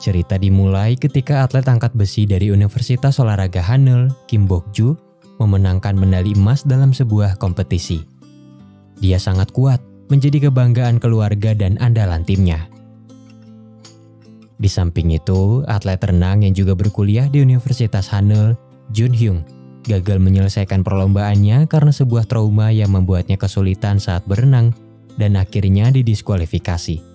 Cerita dimulai ketika atlet angkat besi dari Universitas Olahraga Hanul, Kim Bok-ju, memenangkan medali emas dalam sebuah kompetisi. Dia sangat kuat, menjadi kebanggaan keluarga dan andalan timnya. Di samping itu, atlet renang yang juga berkuliah di Universitas Hanul, Jun Hyung, gagal menyelesaikan perlombaannya karena sebuah trauma yang membuatnya kesulitan saat berenang dan akhirnya didiskualifikasi.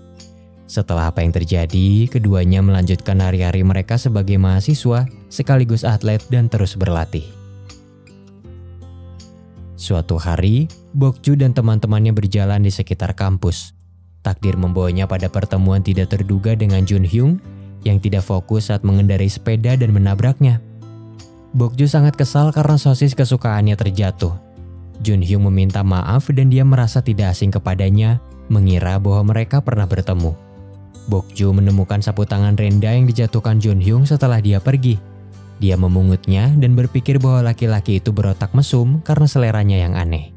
Setelah apa yang terjadi, keduanya melanjutkan hari-hari mereka sebagai mahasiswa sekaligus atlet dan terus berlatih. Suatu hari, Bok-ju dan teman-temannya berjalan di sekitar kampus. Takdir membawanya pada pertemuan tidak terduga dengan Jun Hyung yang tidak fokus saat mengendarai sepeda dan menabraknya. Bok-ju sangat kesal karena sosis kesukaannya terjatuh. Jun Hyung meminta maaf dan dia merasa tidak asing kepadanya, mengira bahwa mereka pernah bertemu. Bok-ju menemukan sapu tangan Renda yang dijatuhkan Jun Hyung setelah dia pergi. Dia memungutnya dan berpikir bahwa laki-laki itu berotak mesum karena seleranya yang aneh.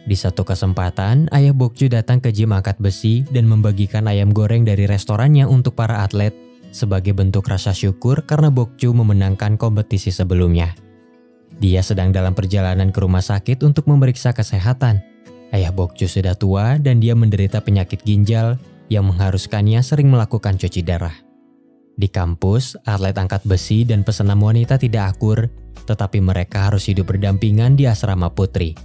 Di satu kesempatan, ayah Bok-ju datang ke gym angkat besi dan membagikan ayam goreng dari restorannya untuk para atlet sebagai bentuk rasa syukur karena Bok-ju memenangkan kompetisi sebelumnya. Dia sedang dalam perjalanan ke rumah sakit untuk memeriksa kesehatan. Ayah Bok-ju sudah tua dan dia menderita penyakit ginjal yang mengharuskannya sering melakukan cuci darah. Di kampus, atlet angkat besi dan pesenam wanita tidak akur, tetapi mereka harus hidup berdampingan di asrama putri.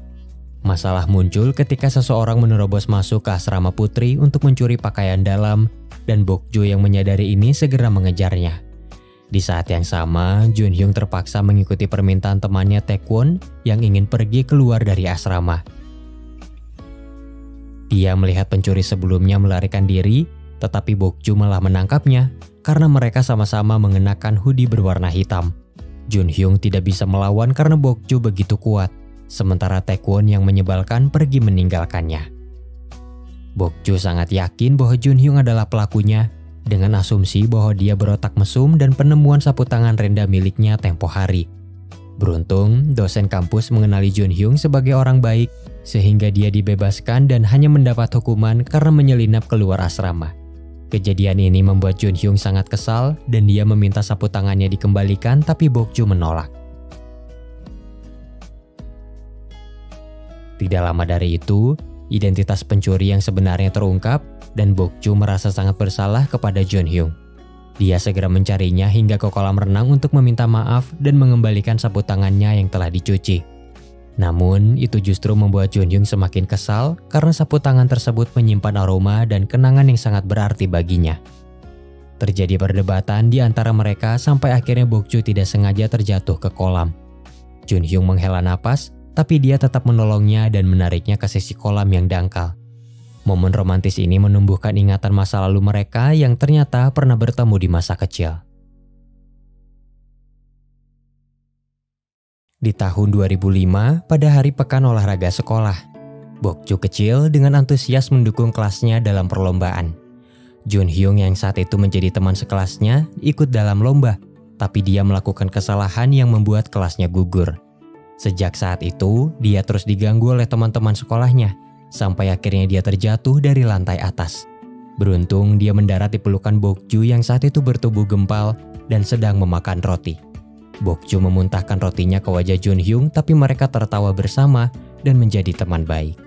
Masalah muncul ketika seseorang menerobos masuk ke asrama putri untuk mencuri pakaian dalam, dan Bok-ju yang menyadari ini segera mengejarnya. Di saat yang sama, Jun Hyung terpaksa mengikuti permintaan temannya Taekwon yang ingin pergi keluar dari asrama. Dia melihat pencuri sebelumnya melarikan diri, tetapi Bok-ju malah menangkapnya karena mereka sama-sama mengenakan hoodie berwarna hitam. Jun Hyung tidak bisa melawan karena Bok-ju begitu kuat, sementara Taekwon yang menyebalkan pergi meninggalkannya. Bok-ju sangat yakin bahwa Jun Hyung adalah pelakunya dengan asumsi bahwa dia berotak mesum dan penemuan sapu tangan Renda miliknya tempo hari. Beruntung, dosen kampus mengenali Jun Hyung sebagai orang baik sehingga dia dibebaskan dan hanya mendapat hukuman karena menyelinap keluar asrama. Kejadian ini membuat Jun Hyung sangat kesal dan dia meminta sapu tangannya dikembalikan tapi Bok-ju menolak. Tidak lama dari itu, identitas pencuri yang sebenarnya terungkap dan Bok-ju merasa sangat bersalah kepada Jun Hyung. Dia segera mencarinya hingga ke kolam renang untuk meminta maaf dan mengembalikan sapu tangannya yang telah dicuci. Namun, itu justru membuat Jun Hyung semakin kesal karena sapu tangan tersebut menyimpan aroma dan kenangan yang sangat berarti baginya. Terjadi perdebatan di antara mereka sampai akhirnya Bok-ju tidak sengaja terjatuh ke kolam. Jun Hyung menghela napas, tapi dia tetap menolongnya dan menariknya ke sisi kolam yang dangkal. Momen romantis ini menumbuhkan ingatan masa lalu mereka yang ternyata pernah bertemu di masa kecil. Di tahun 2005, pada hari pekan olahraga sekolah, Bok-ju kecil dengan antusias mendukung kelasnya dalam perlombaan. Jun Hyung yang saat itu menjadi teman sekelasnya ikut dalam lomba, tapi dia melakukan kesalahan yang membuat kelasnya gugur. Sejak saat itu, dia terus diganggu oleh teman-teman sekolahnya, sampai akhirnya dia terjatuh dari lantai atas. Beruntung dia mendarat di pelukan Bok-ju yang saat itu bertubuh gempal dan sedang memakan roti. Bok-ju memuntahkan rotinya ke wajah Jun Hyung tapi mereka tertawa bersama dan menjadi teman baik.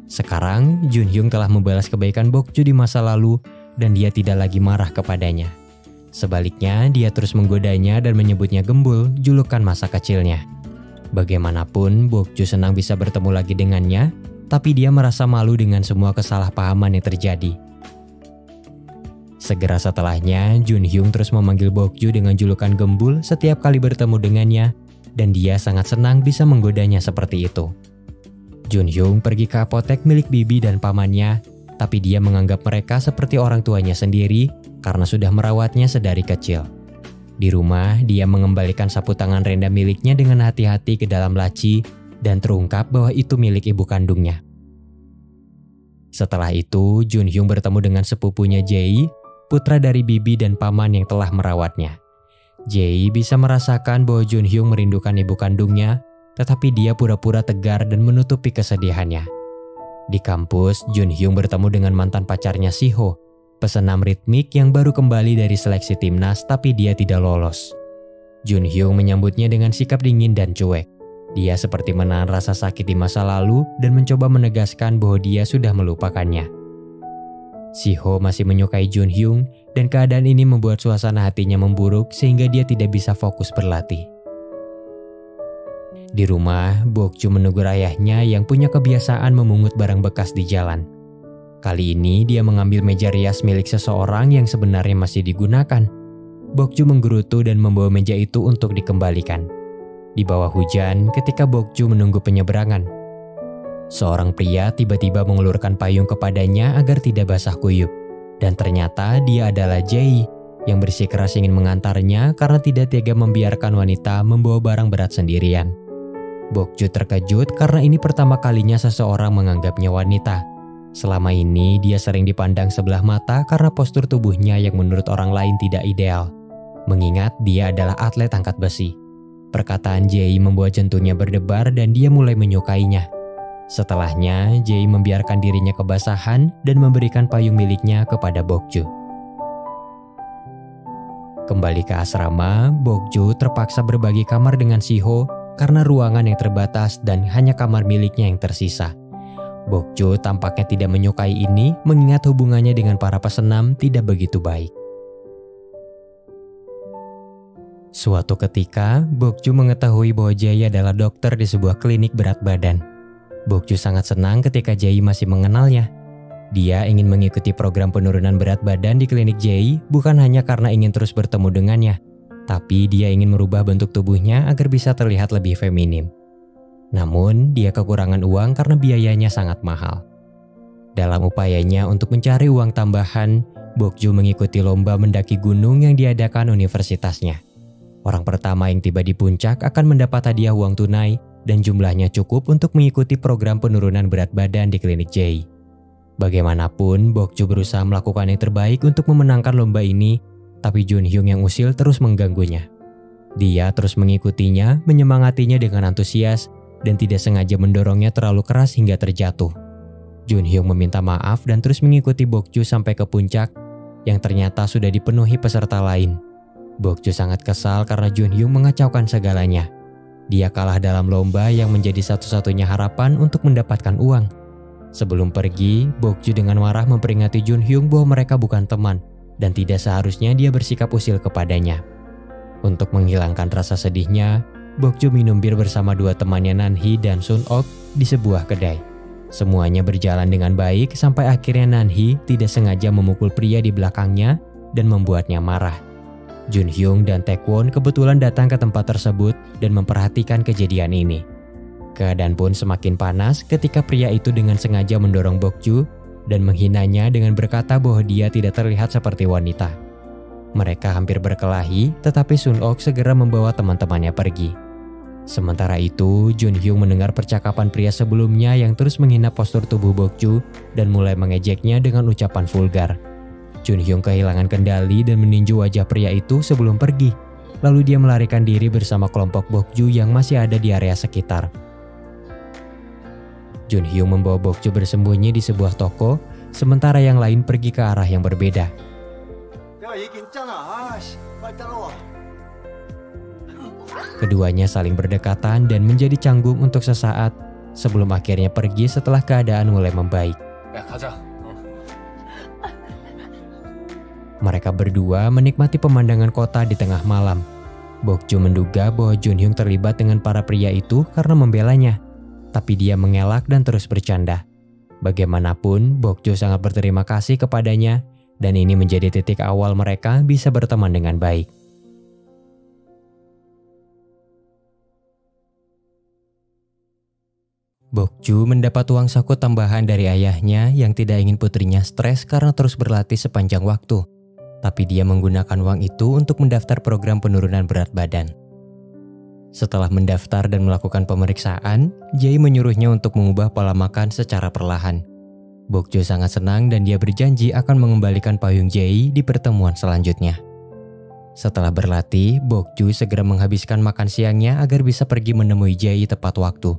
Sekarang Jun Hyung telah membalas kebaikan Bok-ju di masa lalu dan dia tidak lagi marah kepadanya. Sebaliknya dia terus menggodanya dan menyebutnya gembul, julukan masa kecilnya. Bagaimanapun Bok-ju senang bisa bertemu lagi dengannya, tapi dia merasa malu dengan semua kesalahpahaman yang terjadi. Segera setelahnya, Jun Hyung terus memanggil Bok-ju dengan julukan gembul setiap kali bertemu dengannya, dan dia sangat senang bisa menggodanya seperti itu. Jun Hyung pergi ke apotek milik bibi dan pamannya, tapi dia menganggap mereka seperti orang tuanya sendiri karena sudah merawatnya sedari kecil. Di rumah, dia mengembalikan sapu tangan Renda miliknya dengan hati-hati ke dalam laci dan terungkap bahwa itu milik ibu kandungnya. Setelah itu, Jun Hyung bertemu dengan sepupunya Jae, putra dari bibi dan paman yang telah merawatnya. Jae bisa merasakan bahwa Jun Hyung merindukan ibu kandungnya, tetapi dia pura-pura tegar dan menutupi kesedihannya. Di kampus, Jun Hyung bertemu dengan mantan pacarnya Si-ho. pesenam ritmik yang baru kembali dari seleksi timnas tapi dia tidak lolos. Jun Hyung menyambutnya dengan sikap dingin dan cuek. Dia seperti menahan rasa sakit di masa lalu dan mencoba menegaskan bahwa dia sudah melupakannya. Si-ho masih menyukai Jun Hyung dan keadaan ini membuat suasana hatinya memburuk sehingga dia tidak bisa fokus berlatih. Di rumah, Bok-ju menegur ayahnya yang punya kebiasaan memungut barang bekas di jalan. Kali ini dia mengambil meja rias milik seseorang yang sebenarnya masih digunakan. Bok-ju menggerutu dan membawa meja itu untuk dikembalikan. Di bawah hujan ketika Bok-ju menunggu penyeberangan, seorang pria tiba-tiba mengulurkan payung kepadanya agar tidak basah kuyup. Dan ternyata dia adalah Jae yang bersikeras ingin mengantarnya karena tidak tega membiarkan wanita membawa barang berat sendirian. Bok-ju terkejut karena ini pertama kalinya seseorang menganggapnya wanita. Selama ini dia sering dipandang sebelah mata karena postur tubuhnya yang menurut orang lain tidak ideal. Mengingat dia adalah atlet angkat besi. Perkataan Jae membuat jantungnya berdebar dan dia mulai menyukainya. Setelahnya, Jae membiarkan dirinya kebasahan dan memberikan payung miliknya kepada Bok-ju. Kembali ke asrama, Bok-ju terpaksa berbagi kamar dengan Si-ho karena ruangan yang terbatas dan hanya kamar miliknya yang tersisa. Bok-ju tampaknya tidak menyukai ini mengingat hubungannya dengan para pesenam tidak begitu baik. Suatu ketika, Bok-ju mengetahui bahwa Jae adalah dokter di sebuah klinik berat badan. Bok-ju sangat senang ketika Jae masih mengenalnya. Dia ingin mengikuti program penurunan berat badan di klinik Jae bukan hanya karena ingin terus bertemu dengannya, tapi dia ingin merubah bentuk tubuhnya agar bisa terlihat lebih feminim. Namun, dia kekurangan uang karena biayanya sangat mahal. Dalam upayanya untuk mencari uang tambahan, Bok-ju mengikuti lomba mendaki gunung yang diadakan universitasnya. Orang pertama yang tiba di puncak akan mendapat hadiah uang tunai dan jumlahnya cukup untuk mengikuti program penurunan berat badan di klinik Jae. Bagaimanapun, Bok-ju berusaha melakukan yang terbaik untuk memenangkan lomba ini, tapi Jun Hyung yang usil terus mengganggunya. Dia terus mengikutinya, menyemangatinya dengan antusias, dan tidak sengaja mendorongnya terlalu keras hingga terjatuh. Jun Hyung meminta maaf dan terus mengikuti Bok-ju sampai ke puncak, yang ternyata sudah dipenuhi peserta lain. Bok-ju sangat kesal karena Jun Hyung mengacaukan segalanya. Dia kalah dalam lomba yang menjadi satu-satunya harapan untuk mendapatkan uang. Sebelum pergi, Bok-ju dengan marah memperingati Jun Hyung bahwa mereka bukan teman, dan tidak seharusnya dia bersikap usil kepadanya. Untuk menghilangkan rasa sedihnya, Bok-ju minum bir bersama dua temannya Nan-hee dan Sun-ok di sebuah kedai. Semuanya berjalan dengan baik sampai akhirnya Nan-hee tidak sengaja memukul pria di belakangnya dan membuatnya marah. Jun Hyung dan Taekwon kebetulan datang ke tempat tersebut dan memperhatikan kejadian ini. Keadaan pun semakin panas ketika pria itu dengan sengaja mendorong Bok-ju dan menghinanya dengan berkata bahwa dia tidak terlihat seperti wanita. Mereka hampir berkelahi, tetapi Sun-ok segera membawa teman-temannya pergi. Sementara itu, Jun Hyung mendengar percakapan pria sebelumnya yang terus menghina postur tubuh Bok-ju dan mulai mengejeknya dengan ucapan vulgar. Jun Hyung kehilangan kendali dan meninju wajah pria itu sebelum pergi. Lalu dia melarikan diri bersama kelompok Bok-ju yang masih ada di area sekitar. Jun Hyung membawa Bok-ju bersembunyi di sebuah toko, sementara yang lain pergi ke arah yang berbeda. Keduanya saling berdekatan dan menjadi canggung untuk sesaat sebelum akhirnya pergi setelah keadaan mulai membaik. Mereka berdua menikmati pemandangan kota di tengah malam. Bok-ju menduga bahwa Jun Hyung terlibat dengan para pria itu karena membelanya, tapi dia mengelak dan terus bercanda. Bagaimanapun, Bok-ju sangat berterima kasih kepadanya, dan ini menjadi titik awal mereka bisa berteman dengan baik. Bok-ju mendapat uang saku tambahan dari ayahnya yang tidak ingin putrinya stres karena terus berlatih sepanjang waktu. Tapi dia menggunakan uang itu untuk mendaftar program penurunan berat badan. Setelah mendaftar dan melakukan pemeriksaan, Jae menyuruhnya untuk mengubah pola makan secara perlahan. Bok-ju sangat senang dan dia berjanji akan mengembalikan payung Jae di pertemuan selanjutnya. Setelah berlatih, Bok-ju segera menghabiskan makan siangnya agar bisa pergi menemui Jae tepat waktu.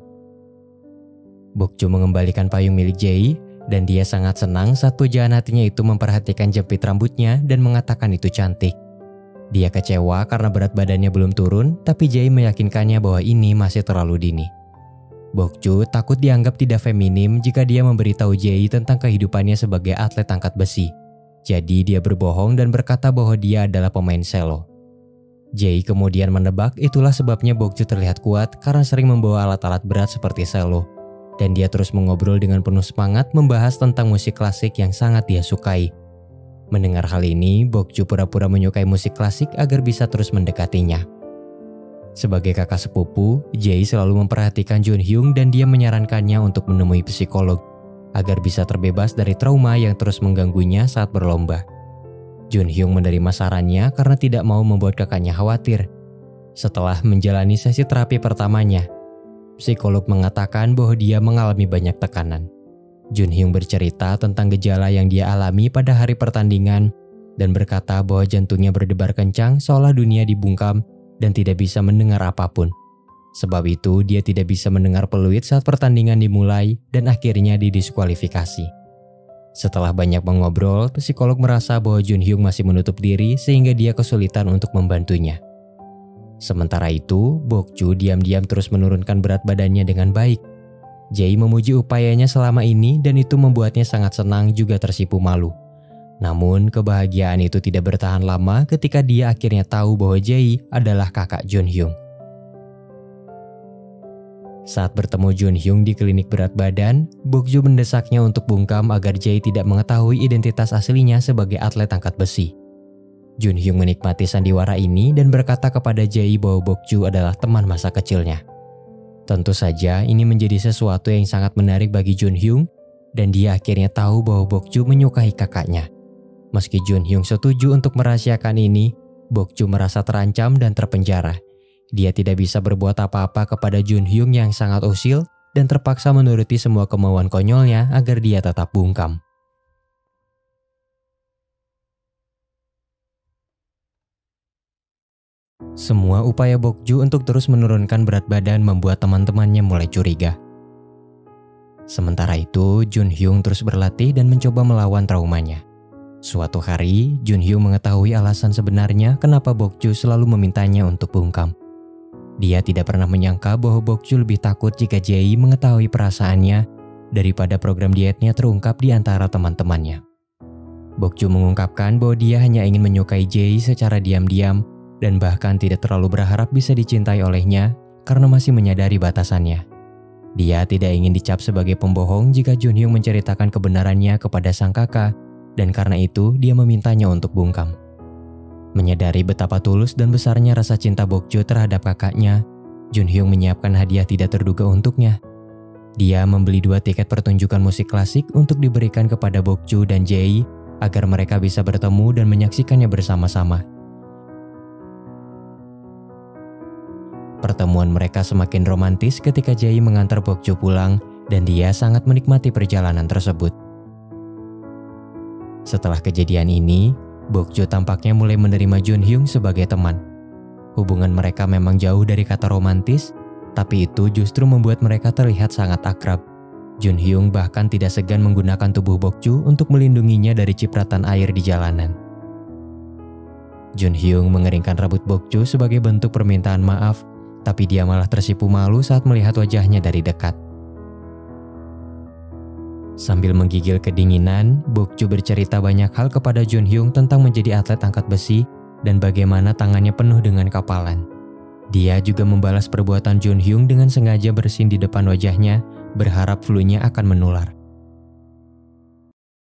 Bok-ju mengembalikan payung milik Jae Dan dia sangat senang saat pujaan hatinya itu memperhatikan jepit rambutnya dan mengatakan itu cantik. Dia kecewa karena berat badannya belum turun, tapi Jae meyakinkannya bahwa ini masih terlalu dini. Bokju takut dianggap tidak feminim jika dia memberitahu Jae tentang kehidupannya sebagai atlet angkat besi. Jadi dia berbohong dan berkata bahwa dia adalah pemain selo. Jae kemudian menebak itulah sebabnya Bokju terlihat kuat karena sering membawa alat-alat berat seperti selo. Dan dia terus mengobrol dengan penuh semangat membahas tentang musik klasik yang sangat dia sukai. Mendengar hal ini, Bokju pura-pura menyukai musik klasik agar bisa terus mendekatinya. Sebagai kakak sepupu, Jae selalu memperhatikan Junhyung dan dia menyarankannya untuk menemui psikolog agar bisa terbebas dari trauma yang terus mengganggunya saat berlomba. Junhyung menerima sarannya karena tidak mau membuat kakaknya khawatir. Setelah menjalani sesi terapi pertamanya, psikolog mengatakan bahwa dia mengalami banyak tekanan. Junhyung bercerita tentang gejala yang dia alami pada hari pertandingan dan berkata bahwa jantungnya berdebar kencang seolah dunia dibungkam dan tidak bisa mendengar apapun. Sebab itu dia tidak bisa mendengar peluit saat pertandingan dimulai dan akhirnya didiskualifikasi. Setelah banyak mengobrol, psikolog merasa bahwa Junhyung masih menutup diri sehingga dia kesulitan untuk membantunya. Sementara itu, Bokju diam-diam terus menurunkan berat badannya dengan baik. Jae memuji upayanya selama ini dan itu membuatnya sangat senang juga tersipu malu. Namun, kebahagiaan itu tidak bertahan lama ketika dia akhirnya tahu bahwa Jae adalah kakak Junhyung. Saat bertemu Junhyung di klinik berat badan, Bokju mendesaknya untuk bungkam agar Jae tidak mengetahui identitas aslinya sebagai atlet angkat besi. Junhyung menikmati sandiwara ini dan berkata kepada Jae bahwa Bokju adalah teman masa kecilnya. Tentu saja ini menjadi sesuatu yang sangat menarik bagi Junhyung dan dia akhirnya tahu bahwa Bokju menyukai kakaknya. Meski Junhyung setuju untuk merahasiakan ini, Bokju merasa terancam dan terpenjara. Dia tidak bisa berbuat apa-apa kepada Junhyung yang sangat usil dan terpaksa menuruti semua kemauan konyolnya agar dia tetap bungkam. Semua upaya Bokju untuk terus menurunkan berat badan membuat teman-temannya mulai curiga. Sementara itu, Junhyung terus berlatih dan mencoba melawan traumanya. Suatu hari, Junhyung mengetahui alasan sebenarnya kenapa Bokju selalu memintanya untuk bungkam. Dia tidak pernah menyangka bahwa Bokju lebih takut jika Jae mengetahui perasaannya daripada program dietnya terungkap di antara teman-temannya. Bokju mengungkapkan bahwa dia hanya ingin menyukai Jae secara diam-diam dan bahkan tidak terlalu berharap bisa dicintai olehnya karena masih menyadari batasannya. Dia tidak ingin dicap sebagai pembohong jika Junhyung menceritakan kebenarannya kepada sang kakak dan karena itu dia memintanya untuk bungkam. Menyadari betapa tulus dan besarnya rasa cinta Bokju terhadap kakaknya, Junhyung menyiapkan hadiah tidak terduga untuknya. Dia membeli 2 tiket pertunjukan musik klasik untuk diberikan kepada Bokju dan Jae agar mereka bisa bertemu dan menyaksikannya bersama-sama. Pertemuan mereka semakin romantis ketika Jae mengantar Bokju pulang dan dia sangat menikmati perjalanan tersebut. Setelah kejadian ini, Bokju tampaknya mulai menerima Junhyung sebagai teman. Hubungan mereka memang jauh dari kata romantis, tapi itu justru membuat mereka terlihat sangat akrab. Junhyung bahkan tidak segan menggunakan tubuh Bokju untuk melindunginya dari cipratan air di jalanan. Junhyung mengeringkan rambut Bokju sebagai bentuk permintaan maaf, tapi dia malah tersipu malu saat melihat wajahnya dari dekat. Sambil menggigil kedinginan, Bokju bercerita banyak hal kepada Junhyung tentang menjadi atlet angkat besi dan bagaimana tangannya penuh dengan kapalan. Dia juga membalas perbuatan Junhyung dengan sengaja bersin di depan wajahnya, berharap flu-nya akan menular.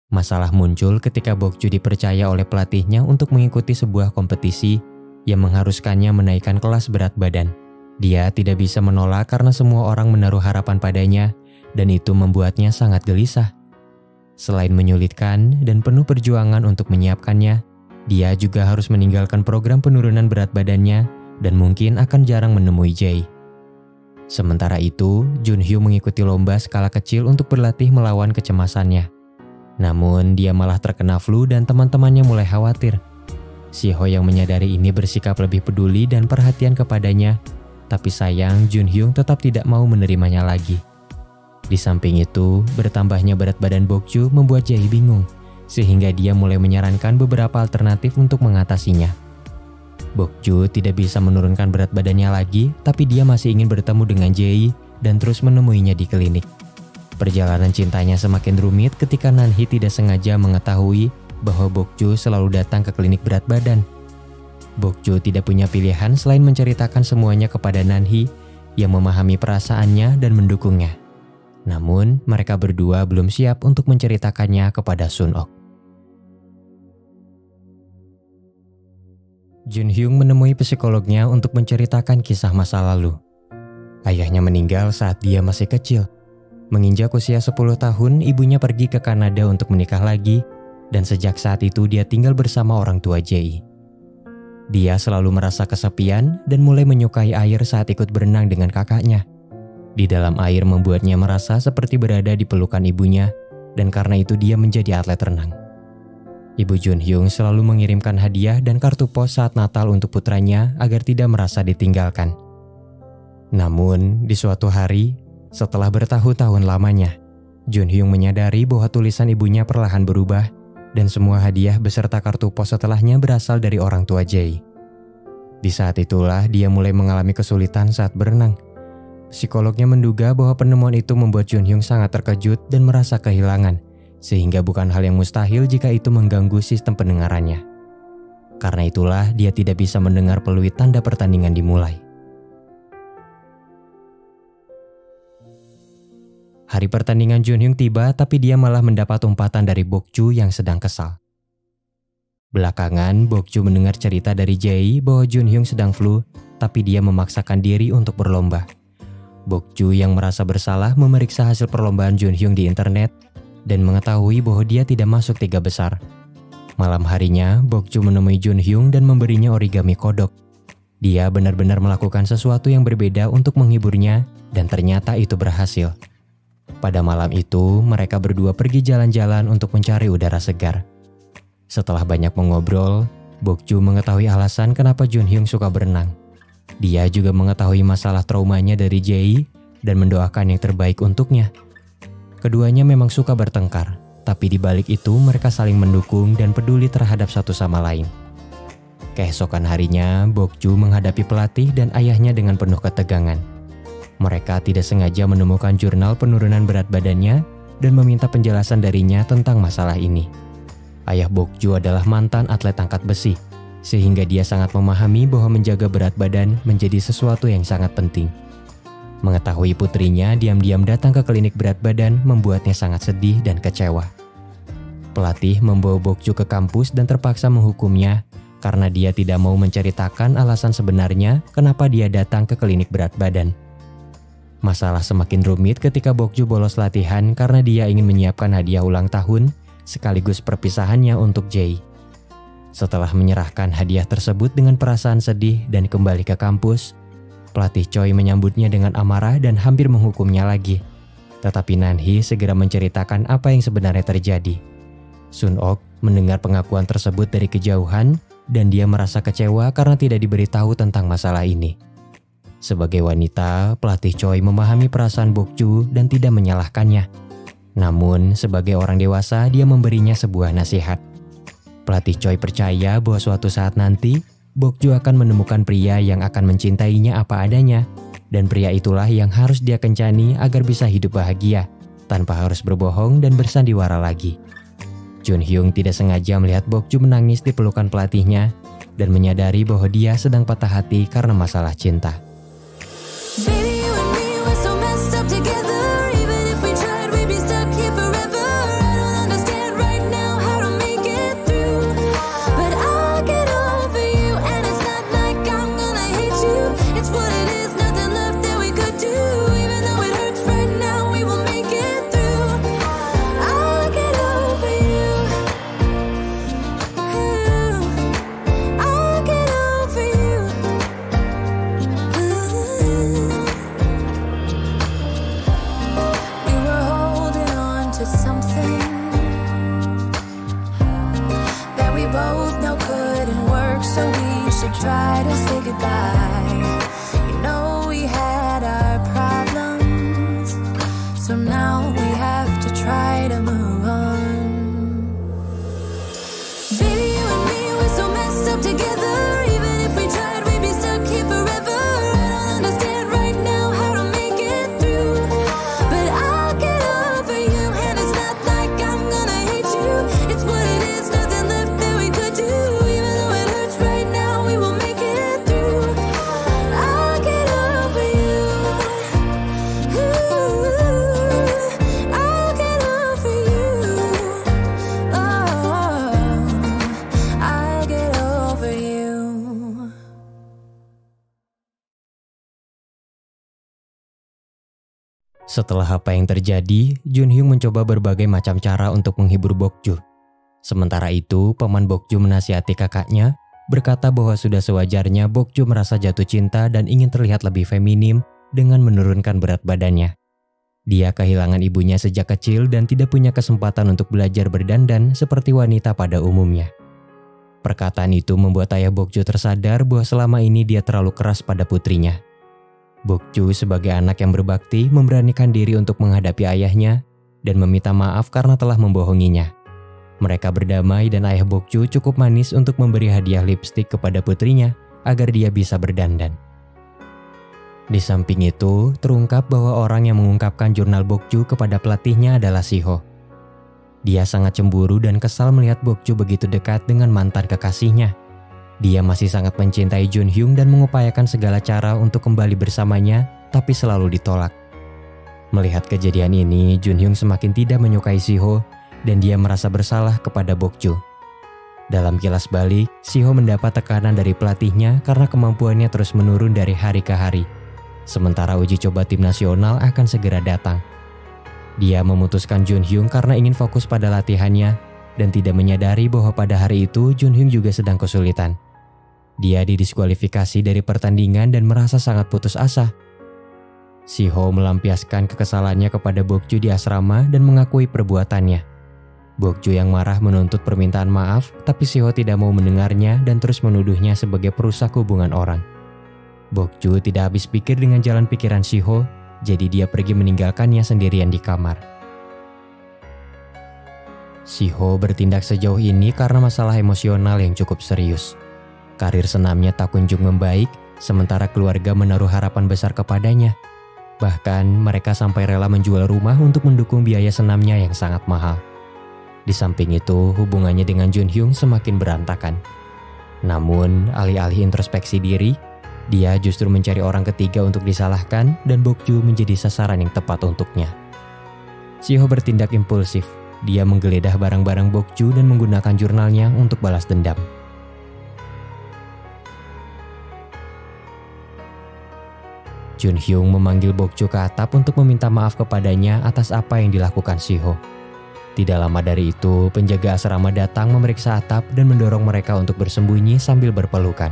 Masalah muncul ketika Bokju dipercaya oleh pelatihnya untuk mengikuti sebuah kompetisi yang mengharuskannya menaikkan kelas berat badan. Dia tidak bisa menolak karena semua orang menaruh harapan padanya dan itu membuatnya sangat gelisah. Selain menyulitkan dan penuh perjuangan untuk menyiapkannya, dia juga harus meninggalkan program penurunan berat badannya dan mungkin akan jarang menemui Jae. Sementara itu, Junhyung mengikuti lomba skala kecil untuk berlatih melawan kecemasannya. Namun, dia malah terkena flu dan teman-temannya mulai khawatir. Shiho yang menyadari ini bersikap lebih peduli dan perhatian kepadanya, tapi sayang Junhyung tetap tidak mau menerimanya lagi. Di samping itu, bertambahnya berat badan Bokju membuat Jae bingung, sehingga dia mulai menyarankan beberapa alternatif untuk mengatasinya. Bokju tidak bisa menurunkan berat badannya lagi, tapi dia masih ingin bertemu dengan Jae dan terus menemuinya di klinik. Perjalanan cintanya semakin rumit ketika Nanhee tidak sengaja mengetahui bahwa Bokju selalu datang ke klinik berat badan. Bokju tidak punya pilihan selain menceritakan semuanya kepada Nanhee yang memahami perasaannya dan mendukungnya. Namun, mereka berdua belum siap untuk menceritakannya kepada Sun-ok. Jun-hyung menemui psikolognya untuk menceritakan kisah masa lalu. Ayahnya meninggal saat dia masih kecil. Menginjak usia 10 tahun, ibunya pergi ke Kanada untuk menikah lagi, dan sejak saat itu dia tinggal bersama orang tua Jae. Dia selalu merasa kesepian dan mulai menyukai air saat ikut berenang dengan kakaknya. Di dalam air membuatnya merasa seperti berada di pelukan ibunya, dan karena itu dia menjadi atlet renang. Ibu Jun-hyung selalu mengirimkan hadiah dan kartu pos saat Natal untuk putranya agar tidak merasa ditinggalkan. Namun, di suatu hari, setelah bertahun-tahun lamanya, Jun-hyung menyadari bahwa tulisan ibunya perlahan berubah dan semua hadiah beserta kartu pos setelahnya berasal dari orang tua Jae. Di saat itulah dia mulai mengalami kesulitan saat berenang. Psikolognya menduga bahwa penemuan itu membuat Jun-hyung sangat terkejut dan merasa kehilangan, sehingga bukan hal yang mustahil jika itu mengganggu sistem pendengarannya. Karena itulah dia tidak bisa mendengar peluit tanda pertandingan dimulai. Hari pertandingan Jun-hyung tiba, tapi dia malah mendapat umpatan dari Bokju yang sedang kesal. Belakangan, Bokju mendengar cerita dari Jae bahwa Jun-hyung sedang flu, tapi dia memaksakan diri untuk berlomba. Bokju yang merasa bersalah memeriksa hasil perlombaan Jun-hyung di internet dan mengetahui bahwa dia tidak masuk 3 besar. Malam harinya, Bokju menemui Jun-hyung dan memberinya origami kodok. Dia benar-benar melakukan sesuatu yang berbeda untuk menghiburnya dan ternyata itu berhasil. Pada malam itu, mereka berdua pergi jalan-jalan untuk mencari udara segar. Setelah banyak mengobrol, Bokju mengetahui alasan kenapa Jun-hyung suka berenang. Dia juga mengetahui masalah traumanya dari Jae dan mendoakan yang terbaik untuknya. Keduanya memang suka bertengkar, tapi di balik itu mereka saling mendukung dan peduli terhadap satu sama lain. Keesokan harinya, Bokju menghadapi pelatih dan ayahnya dengan penuh ketegangan. Mereka tidak sengaja menemukan jurnal penurunan berat badannya dan meminta penjelasan darinya tentang masalah ini. Ayah Bokju adalah mantan atlet angkat besi, sehingga dia sangat memahami bahwa menjaga berat badan menjadi sesuatu yang sangat penting. Mengetahui putrinya diam-diam datang ke klinik berat badan membuatnya sangat sedih dan kecewa. Pelatih membawa Bokju ke kampus dan terpaksa menghukumnya karena dia tidak mau menceritakan alasan sebenarnya kenapa dia datang ke klinik berat badan. Masalah semakin rumit ketika Bokju bolos latihan karena dia ingin menyiapkan hadiah ulang tahun sekaligus perpisahannya untuk Jae. Setelah menyerahkan hadiah tersebut dengan perasaan sedih dan kembali ke kampus, pelatih Choi menyambutnya dengan amarah dan hampir menghukumnya lagi. Tetapi Nanhee segera menceritakan apa yang sebenarnya terjadi. Sun-ok mendengar pengakuan tersebut dari kejauhan dan dia merasa kecewa karena tidak diberitahu tentang masalah ini. Sebagai wanita, pelatih Choi memahami perasaan Bokju dan tidak menyalahkannya. Namun, sebagai orang dewasa, dia memberinya sebuah nasihat. Pelatih Choi percaya bahwa suatu saat nanti, Bokju akan menemukan pria yang akan mencintainya apa adanya, dan pria itulah yang harus dia kencani agar bisa hidup bahagia, tanpa harus berbohong dan bersandiwara lagi. Jun-hyung tidak sengaja melihat Bokju menangis di pelukan pelatihnya, dan menyadari bahwa dia sedang patah hati karena masalah cinta. Try to say goodbye. You know we had our problems, so So now we have to try to move on. Baby, you and me, we're so messed up together. Even if we tried, we'd be stuck here forever. I don't understand right now how to make it through, but I'll get over you. And it's not like I'm gonna hate you. It's what it is, nothing left that we could do. Even though it hurts right now, we will make it through. I'll get over you. I'll get over you. Oh, I'll get over you. Setelah apa yang terjadi, Junhyung mencoba berbagai macam cara untuk menghibur Bokju. Sementara itu, paman Bokju menasihati kakaknya, berkata bahwa sudah sewajarnya Bokju merasa jatuh cinta dan ingin terlihat lebih feminim dengan menurunkan berat badannya. Dia kehilangan ibunya sejak kecil dan tidak punya kesempatan untuk belajar berdandan seperti wanita pada umumnya. Perkataan itu membuat ayah Bokju tersadar bahwa selama ini dia terlalu keras pada putrinya. Bokju sebagai anak yang berbakti memberanikan diri untuk menghadapi ayahnya dan meminta maaf karena telah membohonginya. Mereka berdamai dan ayah Bokju cukup manis untuk memberi hadiah lipstik kepada putrinya agar dia bisa berdandan. Di samping itu, terungkap bahwa orang yang mengungkapkan jurnal Bokju kepada pelatihnya adalah Siho. Dia sangat cemburu dan kesal melihat Bokju begitu dekat dengan mantan kekasihnya. Dia masih sangat mencintai Junhyung dan mengupayakan segala cara untuk kembali bersamanya, tapi selalu ditolak. Melihat kejadian ini, Junhyung semakin tidak menyukai Siho dan dia merasa bersalah kepada Bokju. Dalam kilas balik, Siho mendapat tekanan dari pelatihnya karena kemampuannya terus menurun dari hari ke hari. Sementara uji coba tim nasional akan segera datang. Dia memutuskan Junhyung karena ingin fokus pada latihannya dan tidak menyadari bahwa pada hari itu Junhyung juga sedang kesulitan. Dia didiskualifikasi dari pertandingan dan merasa sangat putus asa. Siho melampiaskan kekesalannya kepada Bokju di asrama dan mengakui perbuatannya. Bokju yang marah menuntut permintaan maaf, tapi Siho tidak mau mendengarnya dan terus menuduhnya sebagai perusak hubungan orang. Bokju tidak habis pikir dengan jalan pikiran Siho, jadi dia pergi meninggalkannya sendirian di kamar. Siho bertindak sejauh ini karena masalah emosional yang cukup serius. Karir senamnya tak kunjung membaik, sementara keluarga menaruh harapan besar kepadanya. Bahkan mereka sampai rela menjual rumah untuk mendukung biaya senamnya yang sangat mahal. Di samping itu, hubungannya dengan Junhyung semakin berantakan. Namun, alih-alih introspeksi diri, dia justru mencari orang ketiga untuk disalahkan dan Bokju menjadi sasaran yang tepat untuknya. Siho bertindak impulsif. Dia menggeledah barang-barang Bokju dan menggunakan jurnalnya untuk balas dendam. Junhyung memanggil Bokju ke atap untuk meminta maaf kepadanya atas apa yang dilakukan Siho. Tidak lama dari itu, penjaga asrama datang memeriksa atap dan mendorong mereka untuk bersembunyi sambil berpelukan.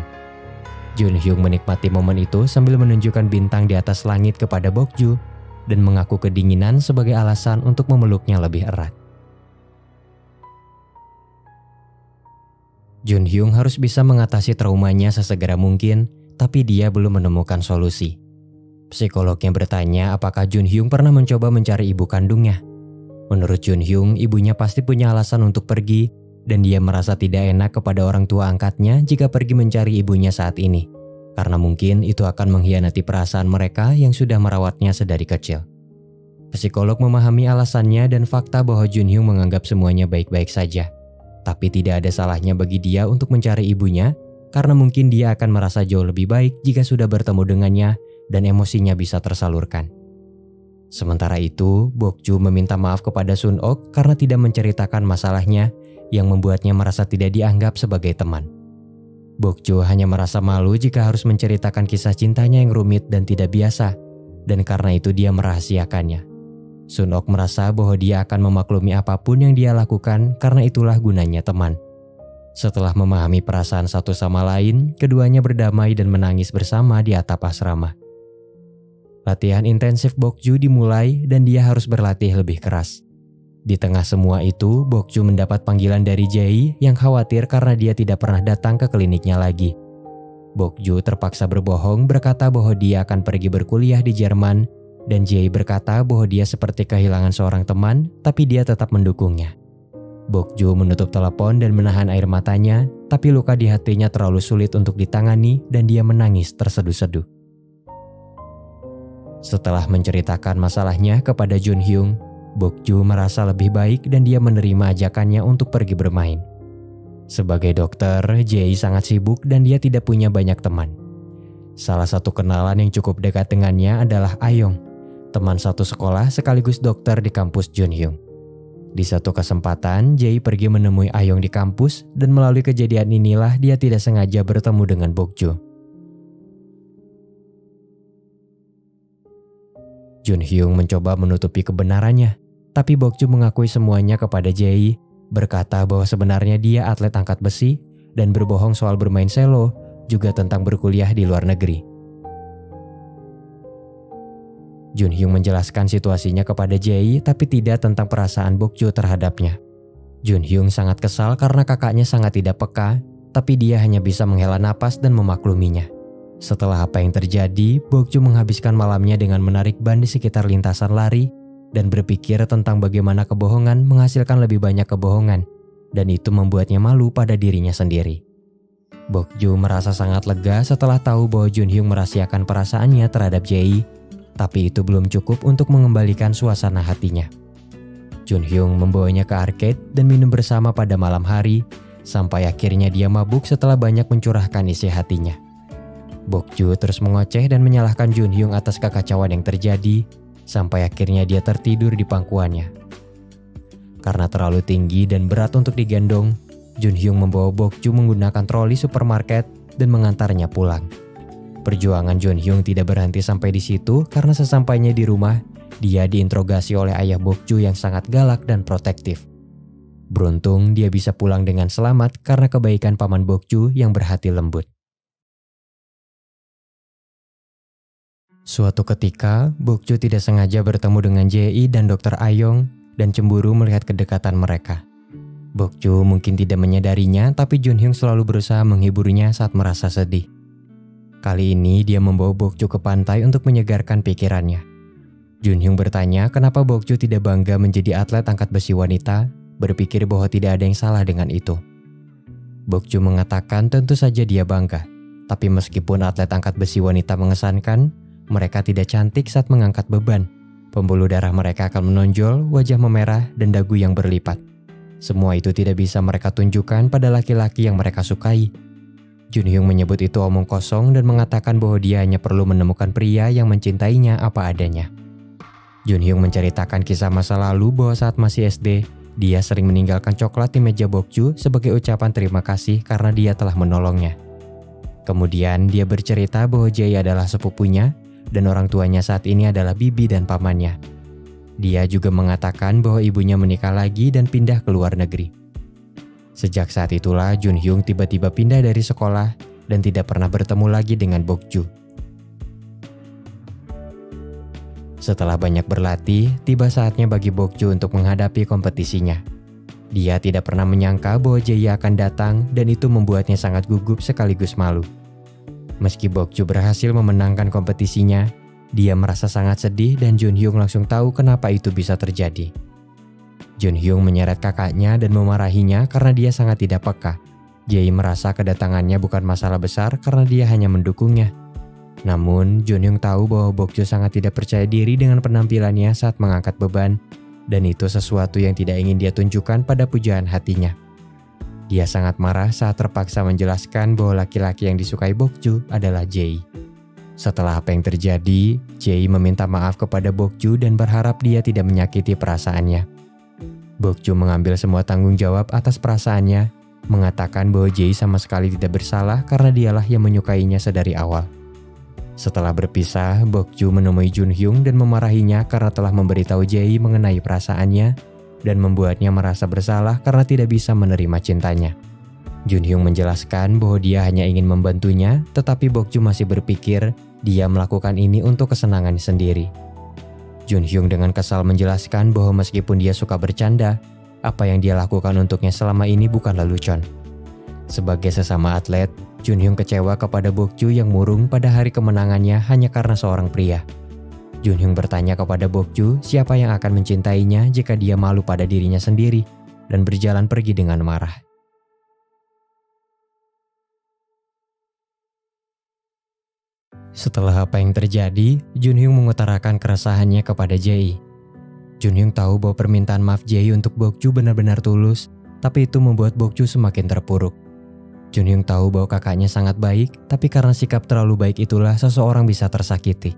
Junhyung menikmati momen itu sambil menunjukkan bintang di atas langit kepada Bokju dan mengaku kedinginan sebagai alasan untuk memeluknya lebih erat. Junhyung harus bisa mengatasi traumanya sesegera mungkin, tapi dia belum menemukan solusi. Psikolognya bertanya apakah Junhyung pernah mencoba mencari ibu kandungnya. Menurut Junhyung, ibunya pasti punya alasan untuk pergi dan dia merasa tidak enak kepada orang tua angkatnya jika pergi mencari ibunya saat ini. Karena mungkin itu akan mengkhianati perasaan mereka yang sudah merawatnya sedari kecil. Psikolog memahami alasannya dan fakta bahwa Junhyung menganggap semuanya baik-baik saja. Tapi tidak ada salahnya bagi dia untuk mencari ibunya karena mungkin dia akan merasa jauh lebih baik jika sudah bertemu dengannya dan emosinya bisa tersalurkan. Sementara itu, Bokju meminta maaf kepada Sun-ok karena tidak menceritakan masalahnya yang membuatnya merasa tidak dianggap sebagai teman. Bokju hanya merasa malu jika harus menceritakan kisah cintanya yang rumit dan tidak biasa, dan karena itu dia merahasiakannya. Sun-ok merasa bahwa dia akan memaklumi apapun yang dia lakukan karena itulah gunanya teman. Setelah memahami perasaan satu sama lain, keduanya berdamai dan menangis bersama di atap asrama. Latihan intensif Bokju dimulai dan dia harus berlatih lebih keras. Di tengah semua itu, Bokju mendapat panggilan dari Jae yang khawatir karena dia tidak pernah datang ke kliniknya lagi. Bokju terpaksa berbohong berkata bahwa dia akan pergi berkuliah di Jerman dan Jae berkata bahwa dia seperti kehilangan seorang teman, tapi dia tetap mendukungnya. Bokju menutup telepon dan menahan air matanya, tapi luka di hatinya terlalu sulit untuk ditangani dan dia menangis terseduh-seduh. Setelah menceritakan masalahnya kepada Junhyung, Bokju merasa lebih baik dan dia menerima ajakannya untuk pergi bermain. Sebagai dokter, Jae sangat sibuk dan dia tidak punya banyak teman. Salah satu kenalan yang cukup dekat dengannya adalah Ayong, teman satu sekolah sekaligus dokter di kampus Junhyung. Di satu kesempatan, Jae pergi menemui Ayong di kampus dan melalui kejadian inilah dia tidak sengaja bertemu dengan Bokju. Junhyung mencoba menutupi kebenarannya, tapi Bokju mengakui semuanya kepada Jae, berkata bahwa sebenarnya dia atlet angkat besi dan berbohong soal bermain selo, juga tentang berkuliah di luar negeri. Junhyung menjelaskan situasinya kepada Jae tapi tidak tentang perasaan Bokju terhadapnya. Junhyung sangat kesal karena kakaknya sangat tidak peka, tapi dia hanya bisa menghela napas dan memakluminya. Setelah apa yang terjadi, Bokju menghabiskan malamnya dengan menarik ban di sekitar lintasan lari dan berpikir tentang bagaimana kebohongan menghasilkan lebih banyak kebohongan, dan itu membuatnya malu pada dirinya sendiri. Bokju merasa sangat lega setelah tahu bahwa Junhyung merahasiakan perasaannya terhadap Jae, tapi itu belum cukup untuk mengembalikan suasana hatinya. Junhyung membawanya ke arcade dan minum bersama pada malam hari, sampai akhirnya dia mabuk setelah banyak mencurahkan isi hatinya. Bokju terus mengoceh dan menyalahkan Junhyung atas kekacauan yang terjadi, sampai akhirnya dia tertidur di pangkuannya. Karena terlalu tinggi dan berat untuk digendong, Junhyung membawa Bokju menggunakan troli supermarket dan mengantarnya pulang. Perjuangan Junhyung tidak berhenti sampai di situ karena sesampainya di rumah, dia diinterogasi oleh ayah Bokju yang sangat galak dan protektif. Beruntung dia bisa pulang dengan selamat karena kebaikan paman Bokju yang berhati lembut. Suatu ketika, Bokju tidak sengaja bertemu dengan Jae dan Dr. Ayong dan cemburu melihat kedekatan mereka. Bokju mungkin tidak menyadarinya, tapi Junhyung selalu berusaha menghiburnya saat merasa sedih. Kali ini dia membawa Bokju ke pantai untuk menyegarkan pikirannya. Junhyung bertanya kenapa Bokju tidak bangga menjadi atlet angkat besi wanita, berpikir bahwa tidak ada yang salah dengan itu. Bokju mengatakan tentu saja dia bangga, tapi meskipun atlet angkat besi wanita mengesankan, mereka tidak cantik saat mengangkat beban. Pembuluh darah mereka akan menonjol, wajah memerah, dan dagu yang berlipat. Semua itu tidak bisa mereka tunjukkan pada laki-laki yang mereka sukai. Junhyung menyebut itu omong kosong dan mengatakan bahwa dia hanya perlu menemukan pria yang mencintainya apa adanya. Junhyung menceritakan kisah masa lalu bahwa saat masih SD, dia sering meninggalkan coklat di meja Bokju sebagai ucapan terima kasih karena dia telah menolongnya. Kemudian dia bercerita bahwa Jae adalah sepupunya dan orang tuanya saat ini adalah bibi dan pamannya. Dia juga mengatakan bahwa ibunya menikah lagi dan pindah ke luar negeri. Sejak saat itulah Junhyung tiba-tiba pindah dari sekolah dan tidak pernah bertemu lagi dengan Bokju. Setelah banyak berlatih, tiba saatnya bagi Bokju untuk menghadapi kompetisinya. Dia tidak pernah menyangka bahwa Jae akan datang dan itu membuatnya sangat gugup sekaligus malu. Meski Bokju berhasil memenangkan kompetisinya, dia merasa sangat sedih dan Junhyung langsung tahu kenapa itu bisa terjadi. Junhyung menyeret kakaknya dan memarahinya karena dia sangat tidak peka. Jae merasa kedatangannya bukan masalah besar karena dia hanya mendukungnya. Namun, Junhyung tahu bahwa Bokju sangat tidak percaya diri dengan penampilannya saat mengangkat beban, dan itu sesuatu yang tidak ingin dia tunjukkan pada pujaan hatinya. Dia sangat marah saat terpaksa menjelaskan bahwa laki-laki yang disukai Bokju adalah Jae. Setelah apa yang terjadi, Jae meminta maaf kepada Bokju dan berharap dia tidak menyakiti perasaannya. Bokju mengambil semua tanggung jawab atas perasaannya, mengatakan bahwa Jae sama sekali tidak bersalah karena dialah yang menyukainya sedari awal. Setelah berpisah, Bokju menemui Junhyung dan memarahinya karena telah memberitahu Jae mengenai perasaannya dan membuatnya merasa bersalah karena tidak bisa menerima cintanya. Junhyung menjelaskan bahwa dia hanya ingin membantunya, tetapi Bokju masih berpikir dia melakukan ini untuk kesenangan sendiri. Junhyung dengan kesal menjelaskan bahwa meskipun dia suka bercanda, apa yang dia lakukan untuknya selama ini bukanlah lelucon. Sebagai sesama atlet, Junhyung kecewa kepada Bokju yang murung pada hari kemenangannya hanya karena seorang pria. Junhyung bertanya kepada Bokju siapa yang akan mencintainya jika dia malu pada dirinya sendiri dan berjalan pergi dengan marah. Setelah apa yang terjadi, Junhyung mengutarakan keresahannya kepada Jae. Junhyung tahu bahwa permintaan maaf Jae untuk Bokju benar-benar tulus, tapi itu membuat Bokju semakin terpuruk. Junhyung tahu bahwa kakaknya sangat baik, tapi karena sikap terlalu baik itulah seseorang bisa tersakiti.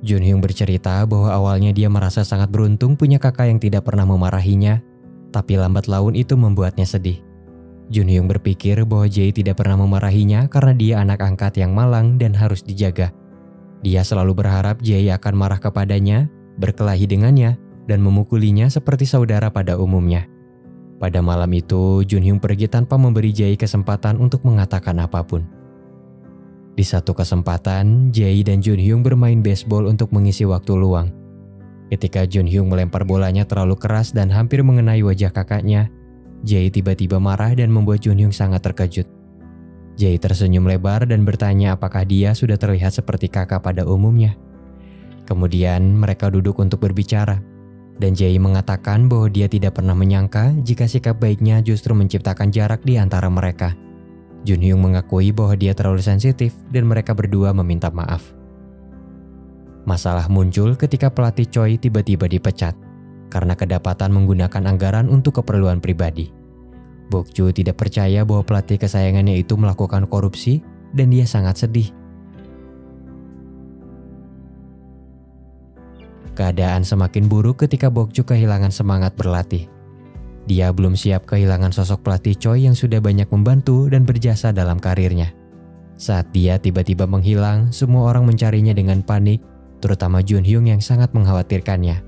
Junhyung bercerita bahwa awalnya dia merasa sangat beruntung punya kakak yang tidak pernah memarahinya, tapi lambat laun itu membuatnya sedih. Junhyung berpikir bahwa Jae tidak pernah memarahinya karena dia anak angkat yang malang dan harus dijaga. Dia selalu berharap Jae akan marah kepadanya, berkelahi dengannya, dan memukulinya seperti saudara pada umumnya. Pada malam itu, Junhyung pergi tanpa memberi Jae kesempatan untuk mengatakan apapun. Di satu kesempatan, Jae dan Junhyung bermain baseball untuk mengisi waktu luang. Ketika Junhyung melempar bolanya terlalu keras dan hampir mengenai wajah kakaknya, Jae tiba-tiba marah dan membuat Junhyung sangat terkejut. Jae tersenyum lebar dan bertanya apakah dia sudah terlihat seperti kakak pada umumnya. Kemudian mereka duduk untuk berbicara, dan Jae mengatakan bahwa dia tidak pernah menyangka jika sikap baiknya justru menciptakan jarak di antara mereka. Junhyung mengakui bahwa dia terlalu sensitif dan mereka berdua meminta maaf. Masalah muncul ketika pelatih Choi tiba-tiba dipecat karena kedapatan menggunakan anggaran untuk keperluan pribadi. Bokju tidak percaya bahwa pelatih kesayangannya itu melakukan korupsi dan dia sangat sedih. Keadaan semakin buruk ketika Bokju kehilangan semangat berlatih. Dia belum siap kehilangan sosok pelatih Choi yang sudah banyak membantu dan berjasa dalam karirnya. Saat dia tiba-tiba menghilang, semua orang mencarinya dengan panik, terutama Junhyung yang sangat mengkhawatirkannya.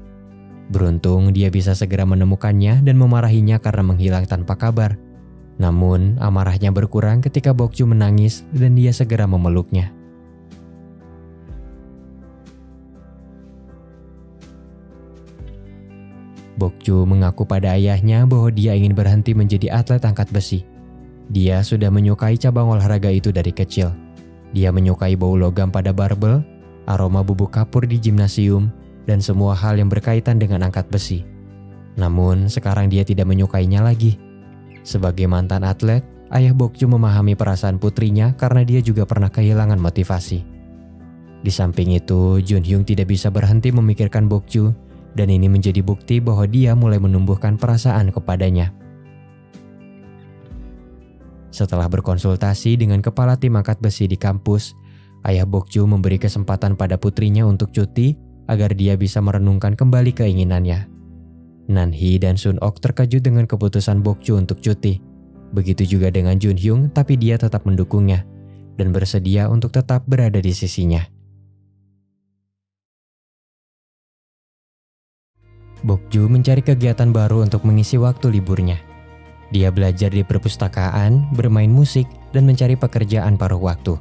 Beruntung dia bisa segera menemukannya dan memarahinya karena menghilang tanpa kabar. Namun amarahnya berkurang ketika Bokju menangis dan dia segera memeluknya. Bokju mengaku pada ayahnya bahwa dia ingin berhenti menjadi atlet angkat besi. Dia sudah menyukai cabang olahraga itu dari kecil. Dia menyukai bau logam pada barbel, aroma bubuk kapur di gimnasium, dan semua hal yang berkaitan dengan angkat besi. Namun sekarang dia tidak menyukainya lagi. Sebagai mantan atlet, ayah Bokju memahami perasaan putrinya karena dia juga pernah kehilangan motivasi. Di samping itu, Junhyung tidak bisa berhenti memikirkan Bokju, dan ini menjadi bukti bahwa dia mulai menumbuhkan perasaan kepadanya. Setelah berkonsultasi dengan kepala tim angkat besi di kampus, ayah Bokju memberi kesempatan pada putrinya untuk cuti agar dia bisa merenungkan kembali keinginannya. Nanhee dan Sun-ok terkejut dengan keputusan Bokju untuk cuti. Begitu juga dengan Junhyung, tapi dia tetap mendukungnya dan bersedia untuk tetap berada di sisinya. Bokju mencari kegiatan baru untuk mengisi waktu liburnya. Dia belajar di perpustakaan, bermain musik, dan mencari pekerjaan paruh waktu.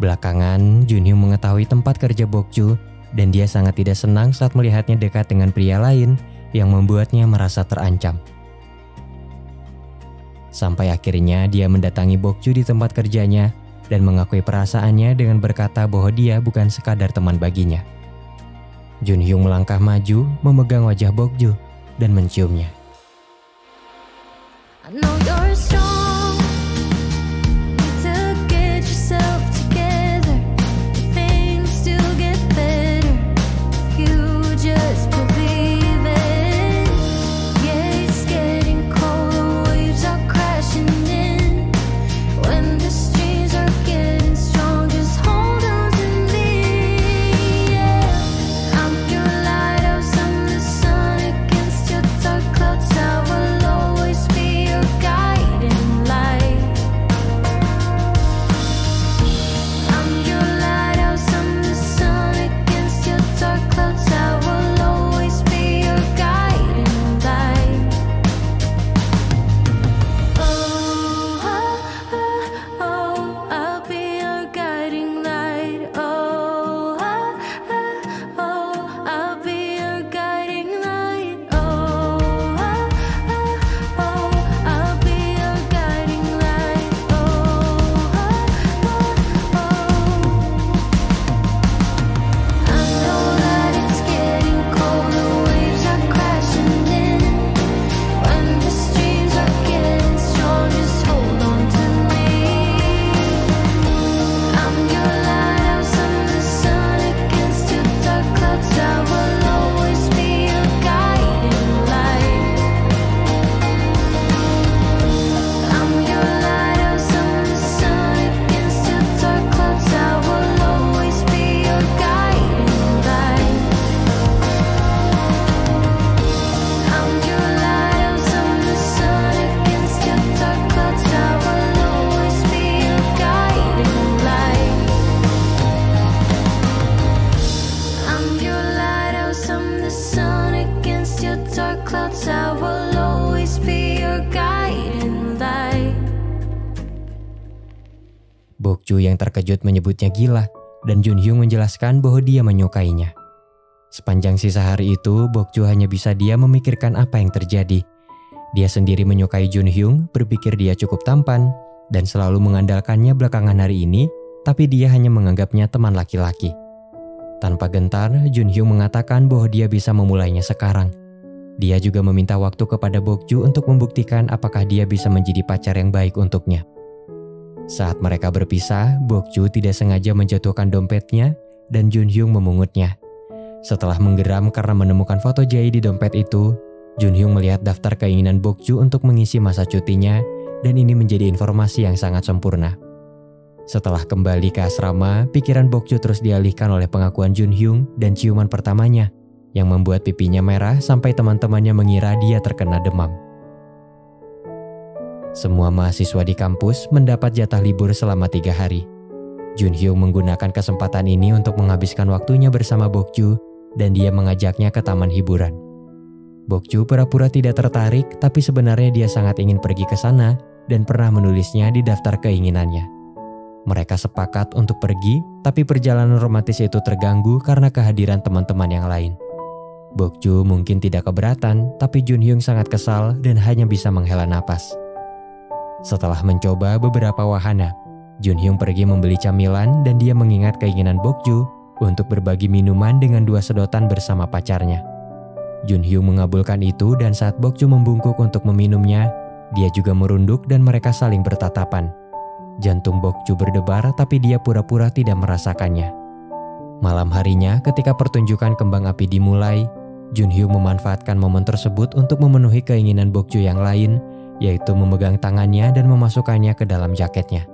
Belakangan, Junhyung mengetahui tempat kerja Bokju, dan dia sangat tidak senang saat melihatnya dekat dengan pria lain yang membuatnya merasa terancam. Sampai akhirnya dia mendatangi Bokju di tempat kerjanya dan mengakui perasaannya dengan berkata bahwa dia bukan sekadar teman baginya. Junhyung melangkah maju, memegang wajah Bokju, dan menciumnya. I know you're strong. Need to get yourself together. Things still get better if you just believe it. Yeah, it's getting cold, waves are crashing in. When the streams are getting strong, just hold on to me. Yeah, I'm your lighthouse, I'm the sun against your dark clouds. I will always be your guide. clouds, I will always be your guiding light. Bokju yang terkejut menyebutnya gila, dan Junhyung menjelaskan bahwa dia menyukainya. Sepanjang sisa hari itu, Bokju hanya bisa diam memikirkan apa yang terjadi. Dia sendiri menyukai Junhyung, berpikir dia cukup tampan, dan selalu mengandalkannya belakangan hari ini, tapi dia hanya menganggapnya teman laki-laki. Tanpa gentar, Junhyung mengatakan bahwa dia bisa memulainya sekarang. Dia juga meminta waktu kepada Bokju untuk membuktikan apakah dia bisa menjadi pacar yang baik untuknya. Saat mereka berpisah, Bokju tidak sengaja menjatuhkan dompetnya dan Junhyung memungutnya. Setelah menggeram karena menemukan foto Jae di dompet itu, Junhyung melihat daftar keinginan Bokju untuk mengisi masa cutinya dan ini menjadi informasi yang sangat sempurna. Setelah kembali ke asrama, pikiran Bokju terus dialihkan oleh pengakuan Junhyung dan ciuman pertamanya yang membuat pipinya merah sampai teman-temannya mengira dia terkena demam. Semua mahasiswa di kampus mendapat jatah libur selama 3 hari. Junhyung menggunakan kesempatan ini untuk menghabiskan waktunya bersama Bokju dan dia mengajaknya ke taman hiburan. Bokju pura-pura tidak tertarik, tapi sebenarnya dia sangat ingin pergi ke sana dan pernah menulisnya di daftar keinginannya. Mereka sepakat untuk pergi, tapi perjalanan romantis itu terganggu karena kehadiran teman-teman yang lain. Bokju mungkin tidak keberatan, tapi Junhyung sangat kesal dan hanya bisa menghela napas. Setelah mencoba beberapa wahana, Junhyung pergi membeli camilan dan dia mengingat keinginan Bokju untuk berbagi minuman dengan 2 sedotan bersama pacarnya. Junhyung mengabulkan itu dan saat Bokju membungkuk untuk meminumnya, dia juga merunduk dan mereka saling bertatapan. Jantung Bokju berdebar tapi dia pura-pura tidak merasakannya. Malam harinya ketika pertunjukan kembang api dimulai, Junhyung memanfaatkan momen tersebut untuk memenuhi keinginan Bokju yang lain, yaitu memegang tangannya dan memasukkannya ke dalam jaketnya.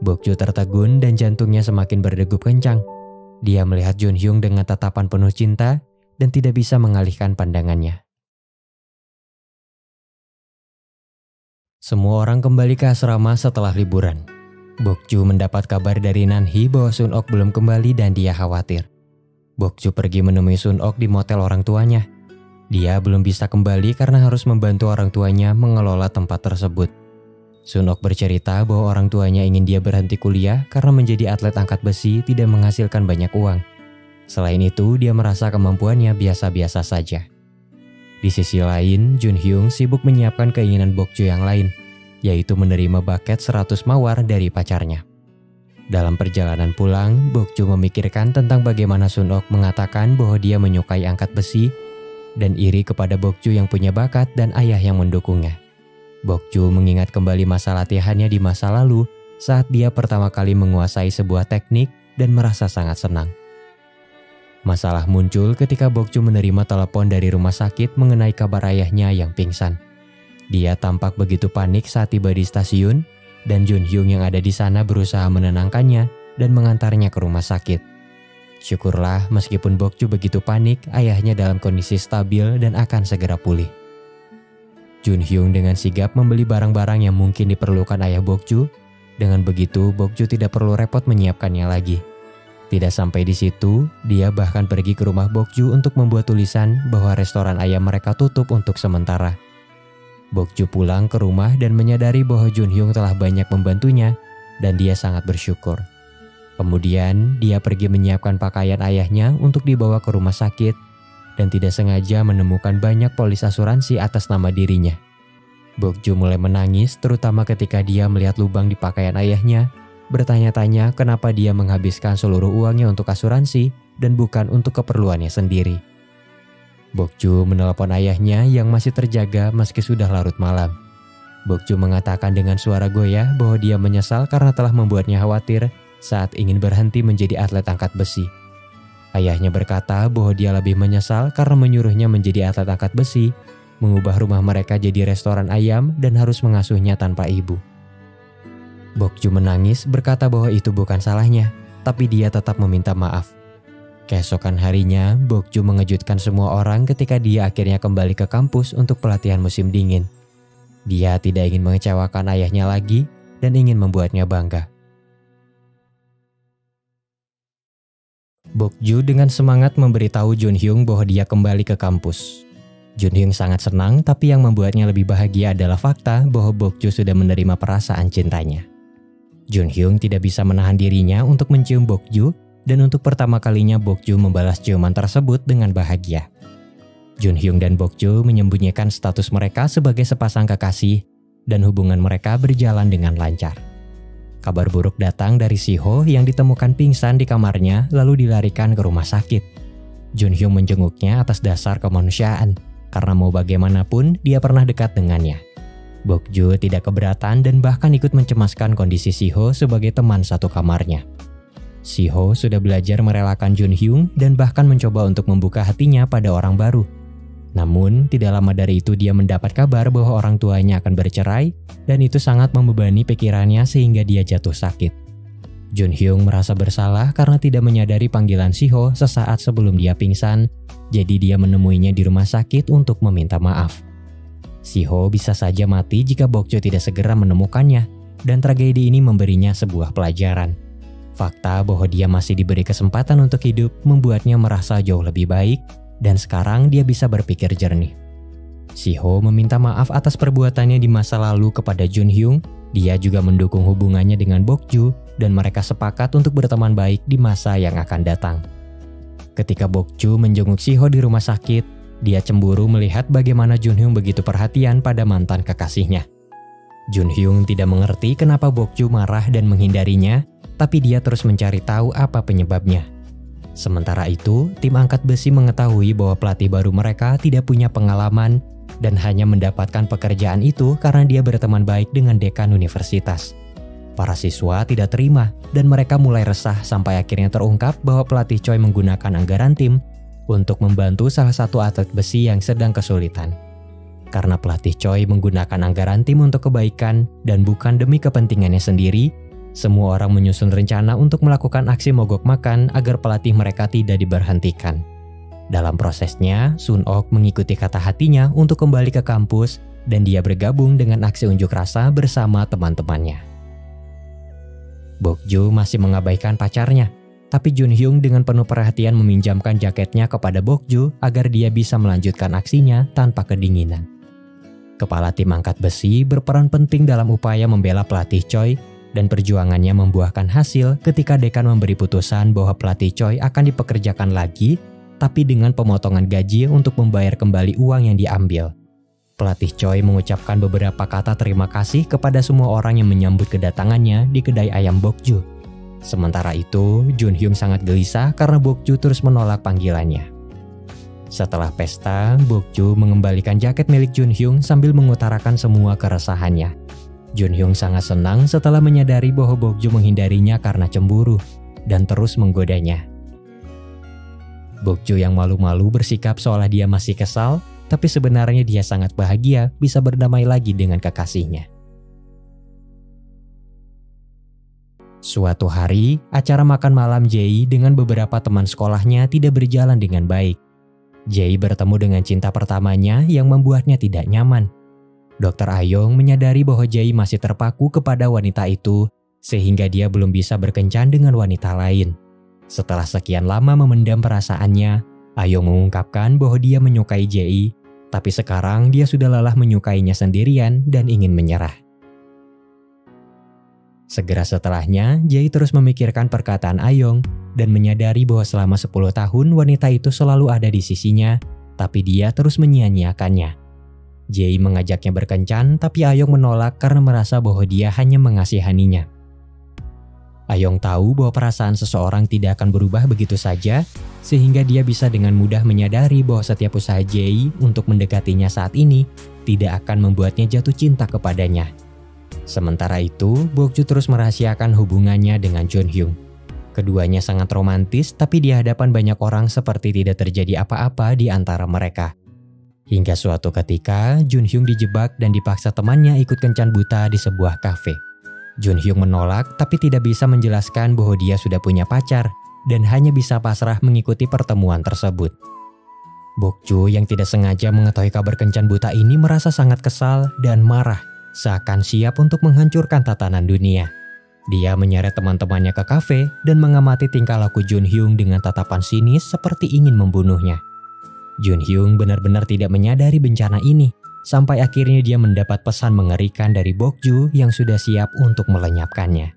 Bokju tertegun dan jantungnya semakin berdegup kencang. Dia melihat Junhyung dengan tatapan penuh cinta dan tidak bisa mengalihkan pandangannya. Semua orang kembali ke asrama setelah liburan. Bokju mendapat kabar dari Nanhee bahwa Sun-ok belum kembali dan dia khawatir. Bokju pergi menemui Sun-ok di motel orang tuanya. Dia belum bisa kembali karena harus membantu orang tuanya mengelola tempat tersebut. Sun-ok bercerita bahwa orang tuanya ingin dia berhenti kuliah karena menjadi atlet angkat besi tidak menghasilkan banyak uang. Selain itu, dia merasa kemampuannya biasa-biasa saja. Di sisi lain, Junhyung sibuk menyiapkan keinginan Bokju yang lain, yaitu menerima buket 100 mawar dari pacarnya. Dalam perjalanan pulang, Bokju memikirkan tentang bagaimana Sun-ok mengatakan bahwa dia menyukai angkat besi dan iri kepada Bokju yang punya bakat dan ayah yang mendukungnya. Bokju mengingat kembali masa latihannya di masa lalu saat dia pertama kali menguasai sebuah teknik dan merasa sangat senang. Masalah muncul ketika Bokju menerima telepon dari rumah sakit mengenai kabar ayahnya yang pingsan. Dia tampak begitu panik saat tiba di stasiun dan Junhyung yang ada di sana berusaha menenangkannya dan mengantarnya ke rumah sakit. Syukurlah meskipun Bokju begitu panik, ayahnya dalam kondisi stabil dan akan segera pulih. Junhyung dengan sigap membeli barang-barang yang mungkin diperlukan ayah Bokju. Dengan begitu, Bokju tidak perlu repot menyiapkannya lagi. Tidak sampai di situ, dia bahkan pergi ke rumah Bokju untuk membuat tulisan bahwa restoran ayam mereka tutup untuk sementara. Bokju pulang ke rumah dan menyadari bahwa Junhyung telah banyak membantunya dan dia sangat bersyukur. Kemudian, dia pergi menyiapkan pakaian ayahnya untuk dibawa ke rumah sakit dan tidak sengaja menemukan banyak polis asuransi atas nama dirinya. Bokju mulai menangis terutama ketika dia melihat lubang di pakaian ayahnya, bertanya-tanya kenapa dia menghabiskan seluruh uangnya untuk asuransi dan bukan untuk keperluannya sendiri. Bokju menelepon ayahnya yang masih terjaga meski sudah larut malam. Bokju mengatakan dengan suara goyah bahwa dia menyesal karena telah membuatnya khawatir saat ingin berhenti menjadi atlet angkat besi. Ayahnya berkata bahwa dia lebih menyesal karena menyuruhnya menjadi atlet angkat besi, mengubah rumah mereka jadi restoran ayam dan harus mengasuhnya tanpa ibu. Bokju menangis berkata bahwa itu bukan salahnya, tapi dia tetap meminta maaf. Keesokan harinya, Bokju mengejutkan semua orang ketika dia akhirnya kembali ke kampus untuk pelatihan musim dingin. Dia tidak ingin mengecewakan ayahnya lagi dan ingin membuatnya bangga. Bokju dengan semangat memberitahu Junhyung bahwa dia kembali ke kampus. Jun Hyung sangat senang, tapi yang membuatnya lebih bahagia adalah fakta bahwa Bok-ju sudah menerima perasaan cintanya. Jun Hyung tidak bisa menahan dirinya untuk mencium Bok-ju, dan untuk pertama kalinya Bok-ju membalas ciuman tersebut dengan bahagia. Jun Hyung dan Bok-ju menyembunyikan status mereka sebagai sepasang kekasih, dan hubungan mereka berjalan dengan lancar. Kabar buruk datang dari Si-ho yang ditemukan pingsan di kamarnya lalu dilarikan ke rumah sakit. Jun Hyung menjenguknya atas dasar kemanusiaan, karena mau bagaimanapun dia pernah dekat dengannya. Bok-ju tidak keberatan dan bahkan ikut mencemaskan kondisi Si-ho sebagai teman satu kamarnya. Si-ho sudah belajar merelakan Jun Hyung dan bahkan mencoba untuk membuka hatinya pada orang baru. Namun, tidak lama dari itu dia mendapat kabar bahwa orang tuanya akan bercerai dan itu sangat membebani pikirannya sehingga dia jatuh sakit. Jun Hyung merasa bersalah karena tidak menyadari panggilan Si-ho sesaat sebelum dia pingsan, jadi dia menemuinya di rumah sakit untuk meminta maaf. Si-ho bisa saja mati jika Bok-ju tidak segera menemukannya, dan tragedi ini memberinya sebuah pelajaran. Fakta bahwa dia masih diberi kesempatan untuk hidup membuatnya merasa jauh lebih baik, dan sekarang dia bisa berpikir jernih. Si-ho meminta maaf atas perbuatannya di masa lalu kepada Jun Hyung. Dia juga mendukung hubungannya dengan Bok-ju, dan mereka sepakat untuk berteman baik di masa yang akan datang. Ketika Bok-ju menjenguk Si-ho di rumah sakit, dia cemburu melihat bagaimana Jun Hyung begitu perhatian pada mantan kekasihnya. Jun Hyung tidak mengerti kenapa Bok-ju marah dan menghindarinya, tapi dia terus mencari tahu apa penyebabnya. Sementara itu, tim angkat besi mengetahui bahwa pelatih baru mereka tidak punya pengalaman dan hanya mendapatkan pekerjaan itu karena dia berteman baik dengan dekan universitas. Para siswa tidak terima dan mereka mulai resah sampai akhirnya terungkap bahwa pelatih Choi menggunakan anggaran tim untuk membantu salah satu atlet besi yang sedang kesulitan. Karena pelatih Choi menggunakan anggaran tim untuk kebaikan dan bukan demi kepentingannya sendiri, semua orang menyusun rencana untuk melakukan aksi mogok makan agar pelatih mereka tidak diberhentikan. Dalam prosesnya, Sun-ok mengikuti kata hatinya untuk kembali ke kampus dan dia bergabung dengan aksi unjuk rasa bersama teman-temannya. Bok-ju masih mengabaikan pacarnya, tapi Jun Hyung dengan penuh perhatian meminjamkan jaketnya kepada Bok-ju agar dia bisa melanjutkan aksinya tanpa kedinginan. Kepala tim angkat besi berperan penting dalam upaya membela pelatih Choi dan perjuangannya membuahkan hasil ketika dekan memberi putusan bahwa pelatih Choi akan dipekerjakan lagi tapi dengan pemotongan gaji untuk membayar kembali uang yang diambil. Pelatih Choi mengucapkan beberapa kata terima kasih kepada semua orang yang menyambut kedatangannya di kedai ayam Bok-ju. Sementara itu, Jun Hyung sangat gelisah karena Bok-ju terus menolak panggilannya. Setelah pesta, Bok-ju mengembalikan jaket milik Jun Hyung sambil mengutarakan semua keresahannya. Jun Hyung sangat senang setelah menyadari bahwa Bok-ju menghindarinya karena cemburu dan terus menggodanya. Bok-ju yang malu-malu bersikap seolah dia masih kesal, tapi sebenarnya dia sangat bahagia bisa berdamai lagi dengan kekasihnya. Suatu hari, acara makan malam Jae dengan beberapa teman sekolahnya tidak berjalan dengan baik. Jae bertemu dengan cinta pertamanya yang membuatnya tidak nyaman. Dr. Ayong menyadari bahwa Jae masih terpaku kepada wanita itu, sehingga dia belum bisa berkencan dengan wanita lain. Setelah sekian lama memendam perasaannya, Ayong mengungkapkan bahwa dia menyukai Jae, tapi sekarang dia sudah lelah menyukainya sendirian dan ingin menyerah. Segera setelahnya, Jae terus memikirkan perkataan Ayong dan menyadari bahwa selama 10 tahun wanita itu selalu ada di sisinya, tapi dia terus menyia-nyiakannya. Jae mengajaknya berkencan, tapi Ayong menolak karena merasa bahwa dia hanya mengasihaninya. Ayong tahu bahwa perasaan seseorang tidak akan berubah begitu saja, sehingga dia bisa dengan mudah menyadari bahwa setiap usaha Jae untuk mendekatinya saat ini tidak akan membuatnya jatuh cinta kepadanya. Sementara itu, Bok-ju terus merahasiakan hubungannya dengan Jun Hyung. Keduanya sangat romantis, tapi di hadapan banyak orang seperti tidak terjadi apa-apa di antara mereka. Hingga suatu ketika, Jun Hyung dijebak dan dipaksa temannya ikut kencan buta di sebuah kafe. Jun Hyung menolak, tapi tidak bisa menjelaskan bahwa dia sudah punya pacar dan hanya bisa pasrah mengikuti pertemuan tersebut. Bok-ju yang tidak sengaja mengetahui kabar kencan buta ini merasa sangat kesal dan marah, seakan siap untuk menghancurkan tatanan dunia. Dia menyeret teman-temannya ke kafe dan mengamati tingkah laku Jun Hyung dengan tatapan sinis seperti ingin membunuhnya. Jun Hyung benar-benar tidak menyadari bencana ini, sampai akhirnya dia mendapat pesan mengerikan dari Bokju yang sudah siap untuk melenyapkannya.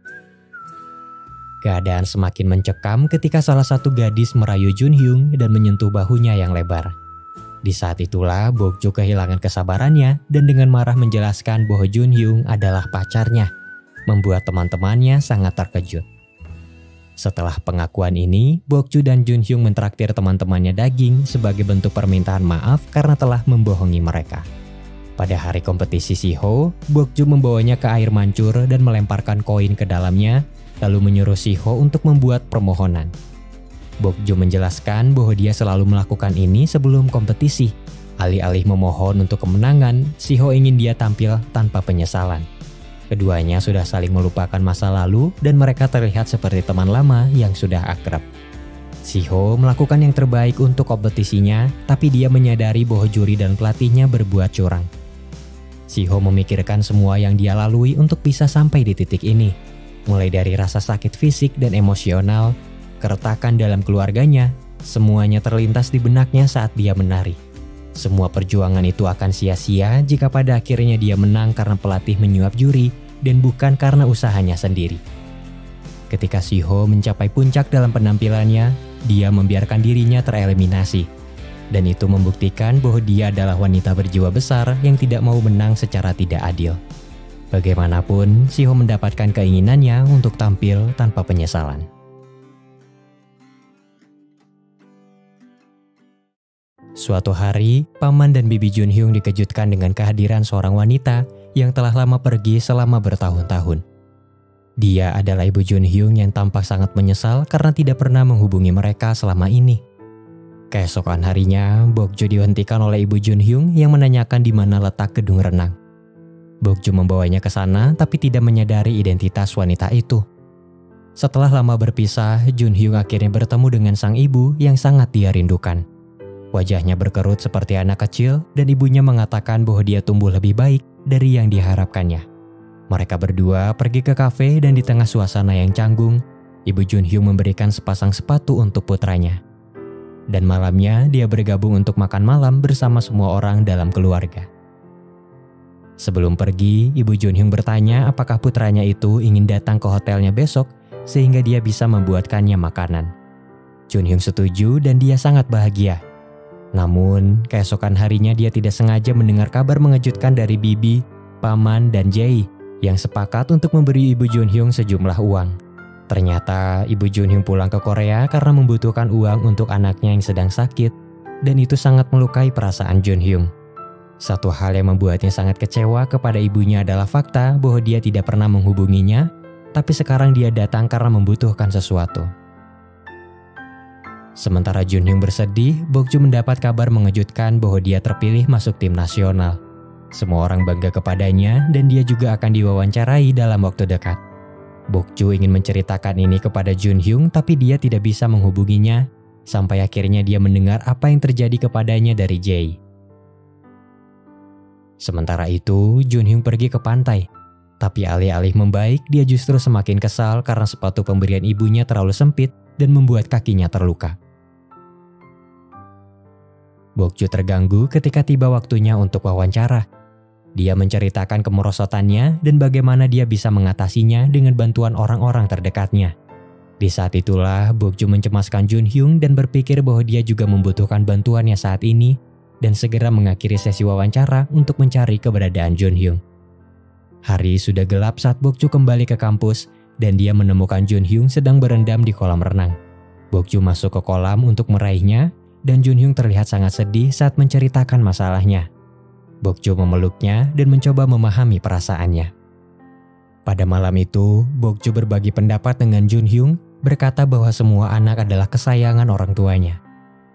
Keadaan semakin mencekam ketika salah satu gadis merayu Jun Hyung dan menyentuh bahunya yang lebar. Di saat itulah Bokju kehilangan kesabarannya dan dengan marah menjelaskan bahwa Jun Hyung adalah pacarnya, membuat teman-temannya sangat terkejut. Setelah pengakuan ini, Bokju dan Jun Hyung mentraktir teman-temannya daging sebagai bentuk permintaan maaf karena telah membohongi mereka. Pada hari kompetisi Siho, Bokju membawanya ke air mancur dan melemparkan koin ke dalamnya, lalu menyuruh Siho untuk membuat permohonan. Bokju menjelaskan bahwa dia selalu melakukan ini sebelum kompetisi. Alih-alih memohon untuk kemenangan, Siho ingin dia tampil tanpa penyesalan. Keduanya sudah saling melupakan masa lalu dan mereka terlihat seperti teman lama yang sudah akrab. Siho melakukan yang terbaik untuk kompetisinya, tapi dia menyadari bahwa juri dan pelatihnya berbuat curang. Siho memikirkan semua yang dia lalui untuk bisa sampai di titik ini. Mulai dari rasa sakit fisik dan emosional, keretakan dalam keluarganya, semuanya terlintas di benaknya saat dia menari. Semua perjuangan itu akan sia-sia jika pada akhirnya dia menang karena pelatih menyuap juri dan bukan karena usahanya sendiri. Ketika Siho mencapai puncak dalam penampilannya, dia membiarkan dirinya tereliminasi. Dan itu membuktikan bahwa dia adalah wanita berjiwa besar yang tidak mau menang secara tidak adil. Bagaimanapun, Siho mendapatkan keinginannya untuk tampil tanpa penyesalan. Suatu hari, paman dan bibi Jun Hyung dikejutkan dengan kehadiran seorang wanita yang telah lama pergi selama bertahun-tahun. Dia adalah ibu Jun Hyung yang tampak sangat menyesal karena tidak pernah menghubungi mereka selama ini. Keesokan harinya, Bokju dihentikan oleh ibu Jun Hyung yang menanyakan di mana letak gedung renang. Bokju membawanya ke sana tapi tidak menyadari identitas wanita itu. Setelah lama berpisah, Jun Hyung akhirnya bertemu dengan sang ibu yang sangat dia rindukan. Wajahnya berkerut seperti anak kecil dan ibunya mengatakan bahwa dia tumbuh lebih baik dari yang diharapkannya. Mereka berdua pergi ke kafe dan di tengah suasana yang canggung, ibu Jun Hyung memberikan sepasang sepatu untuk putranya. Dan malamnya dia bergabung untuk makan malam bersama semua orang dalam keluarga. Sebelum pergi, ibu Jun Hyung bertanya apakah putranya itu ingin datang ke hotelnya besok sehingga dia bisa membuatkannya makanan. Jun Hyung setuju dan dia sangat bahagia. Namun, keesokan harinya dia tidak sengaja mendengar kabar mengejutkan dari bibi, paman, dan Jae yang sepakat untuk memberi ibu Jun Hyung sejumlah uang. Ternyata ibu Jun Hyung pulang ke Korea karena membutuhkan uang untuk anaknya yang sedang sakit, dan itu sangat melukai perasaan Jun Hyung. Satu hal yang membuatnya sangat kecewa kepada ibunya adalah fakta bahwa dia tidak pernah menghubunginya, tapi sekarang dia datang karena membutuhkan sesuatu. Sementara Jun Hyung bersedih, Bokju mendapat kabar mengejutkan bahwa dia terpilih masuk tim nasional. Semua orang bangga kepadanya dan dia juga akan diwawancarai dalam waktu dekat. Bokju ingin menceritakan ini kepada Jun Hyung tapi dia tidak bisa menghubunginya, sampai akhirnya dia mendengar apa yang terjadi kepadanya dari Jae. Sementara itu, Jun Hyung pergi ke pantai. Tapi alih-alih membaik, dia justru semakin kesal karena sepatu pemberian ibunya terlalu sempit dan membuat kakinya terluka. Bokju terganggu ketika tiba waktunya untuk wawancara. Dia menceritakan kemerosotannya dan bagaimana dia bisa mengatasinya dengan bantuan orang-orang terdekatnya. Di saat itulah Bokju mencemaskan Jun Hyung dan berpikir bahwa dia juga membutuhkan bantuannya saat ini dan segera mengakhiri sesi wawancara untuk mencari keberadaan Jun Hyung. Hari sudah gelap saat Bokju kembali ke kampus dan dia menemukan Jun Hyung sedang berendam di kolam renang. Bokju masuk ke kolam untuk meraihnya dan Jun Hyung terlihat sangat sedih saat menceritakan masalahnya. Bokju memeluknya dan mencoba memahami perasaannya. Pada malam itu, Bokju berbagi pendapat dengan Jun Hyung, berkata bahwa semua anak adalah kesayangan orang tuanya.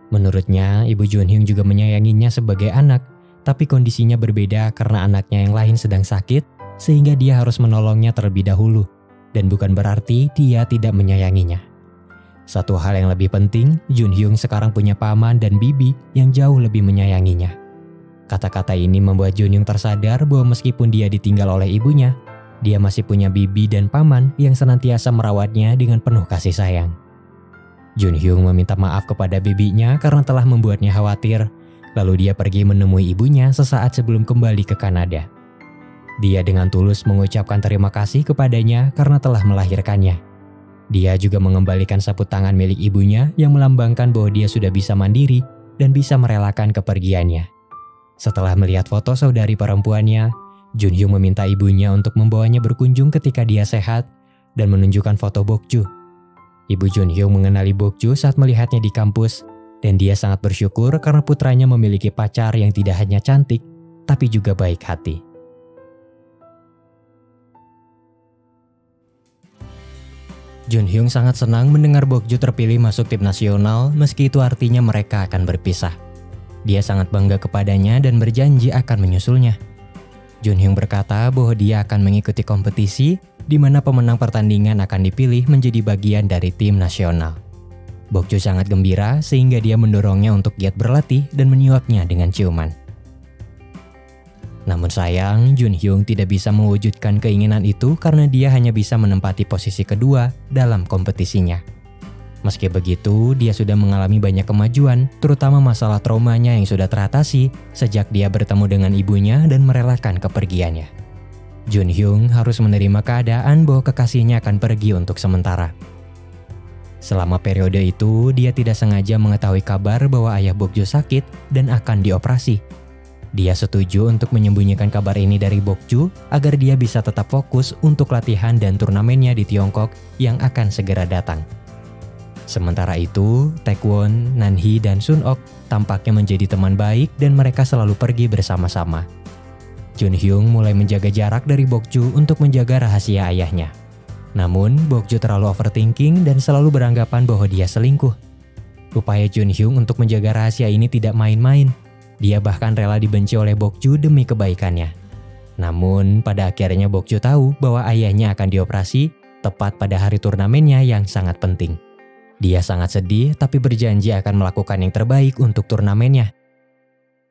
Menurutnya, ibu Jun Hyung juga menyayanginya sebagai anak, tapi kondisinya berbeda karena anaknya yang lain sedang sakit, sehingga dia harus menolongnya terlebih dahulu, dan bukan berarti dia tidak menyayanginya. Satu hal yang lebih penting, Jun Hyung sekarang punya paman dan bibi yang jauh lebih menyayanginya. Kata-kata ini membuat Jun Hyung tersadar bahwa meskipun dia ditinggal oleh ibunya, dia masih punya bibi dan paman yang senantiasa merawatnya dengan penuh kasih sayang. Junhyung meminta maaf kepada bibinya karena telah membuatnya khawatir, lalu dia pergi menemui ibunya sesaat sebelum kembali ke Kanada. Dia dengan tulus mengucapkan terima kasih kepadanya karena telah melahirkannya. Dia juga mengembalikan sapu tangan milik ibunya yang melambangkan bahwa dia sudah bisa mandiri dan bisa merelakan kepergiannya. Setelah melihat foto saudari perempuannya, Junhyung meminta ibunya untuk membawanya berkunjung ketika dia sehat dan menunjukkan foto Bokju. Ibu Junhyung mengenali Bokju saat melihatnya di kampus, dan dia sangat bersyukur karena putranya memiliki pacar yang tidak hanya cantik, tapi juga baik hati. Junhyung sangat senang mendengar Bokju terpilih masuk tim nasional meski itu artinya mereka akan berpisah. Dia sangat bangga kepadanya dan berjanji akan menyusulnya. Junhyung berkata bahwa dia akan mengikuti kompetisi di mana pemenang pertandingan akan dipilih menjadi bagian dari tim nasional. Bokju sangat gembira sehingga dia mendorongnya untuk giat berlatih dan menyuapnya dengan ciuman. Namun sayang, Junhyung tidak bisa mewujudkan keinginan itu karena dia hanya bisa menempati posisi kedua dalam kompetisinya. Meski begitu, dia sudah mengalami banyak kemajuan, terutama masalah traumanya yang sudah teratasi sejak dia bertemu dengan ibunya dan merelakan kepergiannya. Junhyung harus menerima keadaan bahwa kekasihnya akan pergi untuk sementara. Selama periode itu, dia tidak sengaja mengetahui kabar bahwa ayah Bokju sakit dan akan dioperasi. Dia setuju untuk menyembunyikan kabar ini dari Bokju agar dia bisa tetap fokus untuk latihan dan turnamennya di Tiongkok yang akan segera datang. Sementara itu, Taekwon, Nanhee, dan Sunok tampaknya menjadi teman baik dan mereka selalu pergi bersama-sama. Junhyung mulai menjaga jarak dari Bokju untuk menjaga rahasia ayahnya. Namun, Bokju terlalu overthinking dan selalu beranggapan bahwa dia selingkuh. Upaya Junhyung untuk menjaga rahasia ini tidak main-main. Dia bahkan rela dibenci oleh Bokju demi kebaikannya. Namun, pada akhirnya Bokju tahu bahwa ayahnya akan dioperasi tepat pada hari turnamennya yang sangat penting. Dia sangat sedih tapi berjanji akan melakukan yang terbaik untuk turnamennya.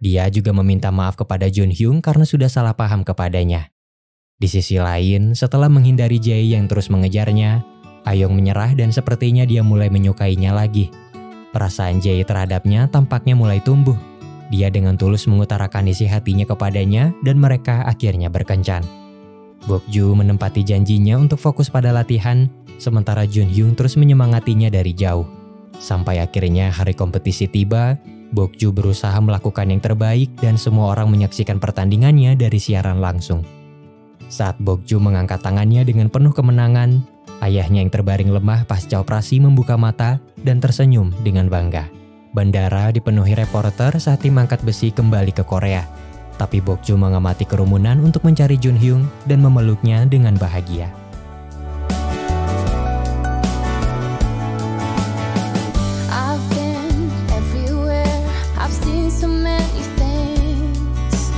Dia juga meminta maaf kepada Junhyung karena sudah salah paham kepadanya. Di sisi lain, setelah menghindari Jae yang terus mengejarnya, Ayong menyerah dan sepertinya dia mulai menyukainya lagi. Perasaan Jae terhadapnya tampaknya mulai tumbuh. Dia dengan tulus mengutarakan isi hatinya kepadanya dan mereka akhirnya berkencan. Bokju menempati janjinya untuk fokus pada latihan, sementara Junhyung terus menyemangatinya dari jauh. Sampai akhirnya hari kompetisi tiba, Bokju berusaha melakukan yang terbaik dan semua orang menyaksikan pertandingannya dari siaran langsung. Saat Bokju mengangkat tangannya dengan penuh kemenangan, ayahnya yang terbaring lemah pasca operasi membuka mata dan tersenyum dengan bangga. Bandara dipenuhi reporter saat tim angkat besi kembali ke Korea. Tapi Bokju mengamati kerumunan untuk mencari Junhyung dan memeluknya dengan bahagia. I've been everywhere, I've seen so many things.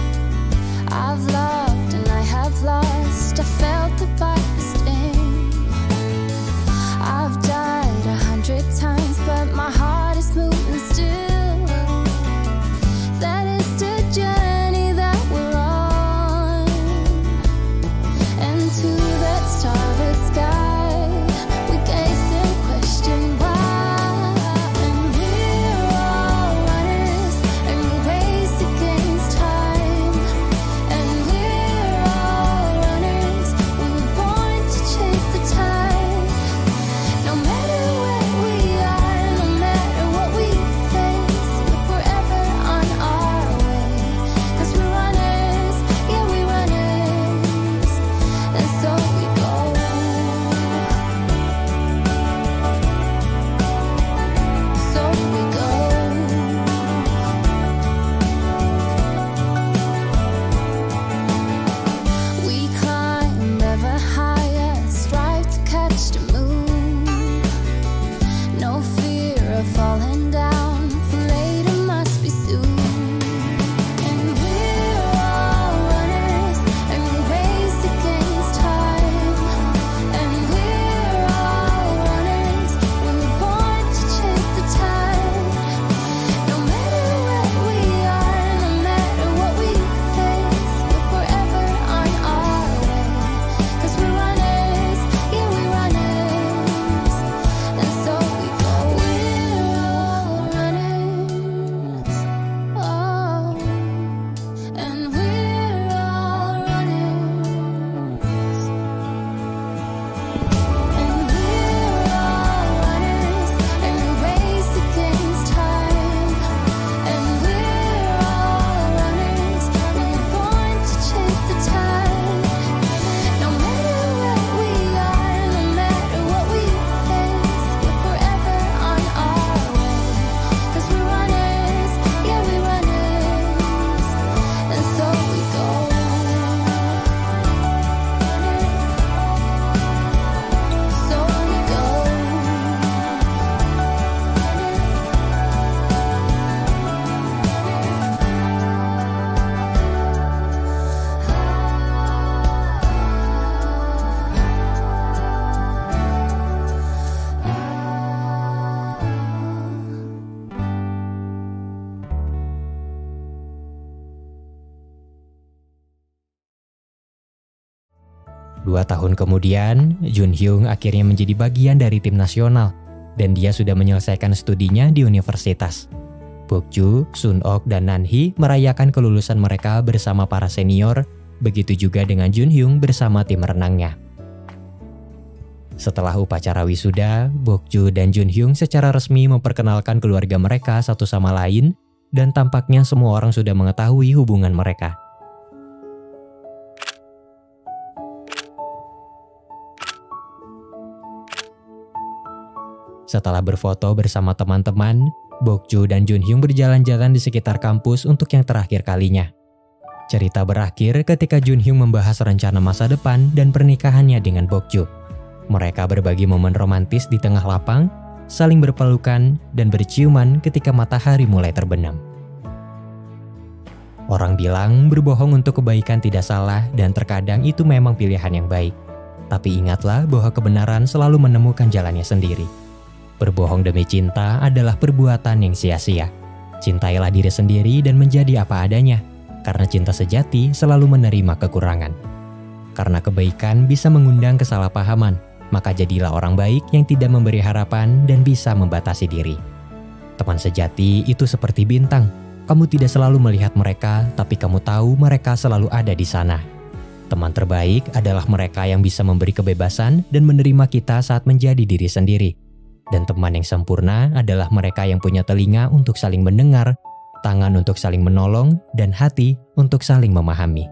I've loved and I have lost, I felt the fire sting. I've died 100 times, but my heart is moving still. That is the journey that we're on, and to that 2 tahun kemudian, Junhyung akhirnya menjadi bagian dari tim nasional dan dia sudah menyelesaikan studinya di universitas. Bokju, Sunok, dan Nanhee merayakan kelulusan mereka bersama para senior, begitu juga dengan Junhyung bersama tim renangnya. Setelah upacara wisuda, Bokju dan Junhyung secara resmi memperkenalkan keluarga mereka satu sama lain dan tampaknya semua orang sudah mengetahui hubungan mereka. Setelah berfoto bersama teman-teman, Bokju dan Junhyung berjalan-jalan di sekitar kampus untuk yang terakhir kalinya. Cerita berakhir ketika Junhyung membahas rencana masa depan dan pernikahannya dengan Bokju. Mereka berbagi momen romantis di tengah lapang, saling berpelukan dan berciuman ketika matahari mulai terbenam. Orang bilang berbohong untuk kebaikan tidak salah dan terkadang itu memang pilihan yang baik. Tapi ingatlah bahwa kebenaran selalu menemukan jalannya sendiri. Berbohong demi cinta adalah perbuatan yang sia-sia. Cintailah diri sendiri dan menjadi apa adanya, karena cinta sejati selalu menerima kekurangan. Karena kebaikan bisa mengundang kesalahpahaman, maka jadilah orang baik yang tidak memberi harapan dan bisa membatasi diri. Teman sejati itu seperti bintang. Kamu tidak selalu melihat mereka, tapi kamu tahu mereka selalu ada di sana. Teman terbaik adalah mereka yang bisa memberi kebebasan dan menerima kita saat menjadi diri sendiri. Dan teman yang sempurna adalah mereka yang punya telinga untuk saling mendengar, tangan untuk saling menolong, dan hati untuk saling memahami.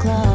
Close.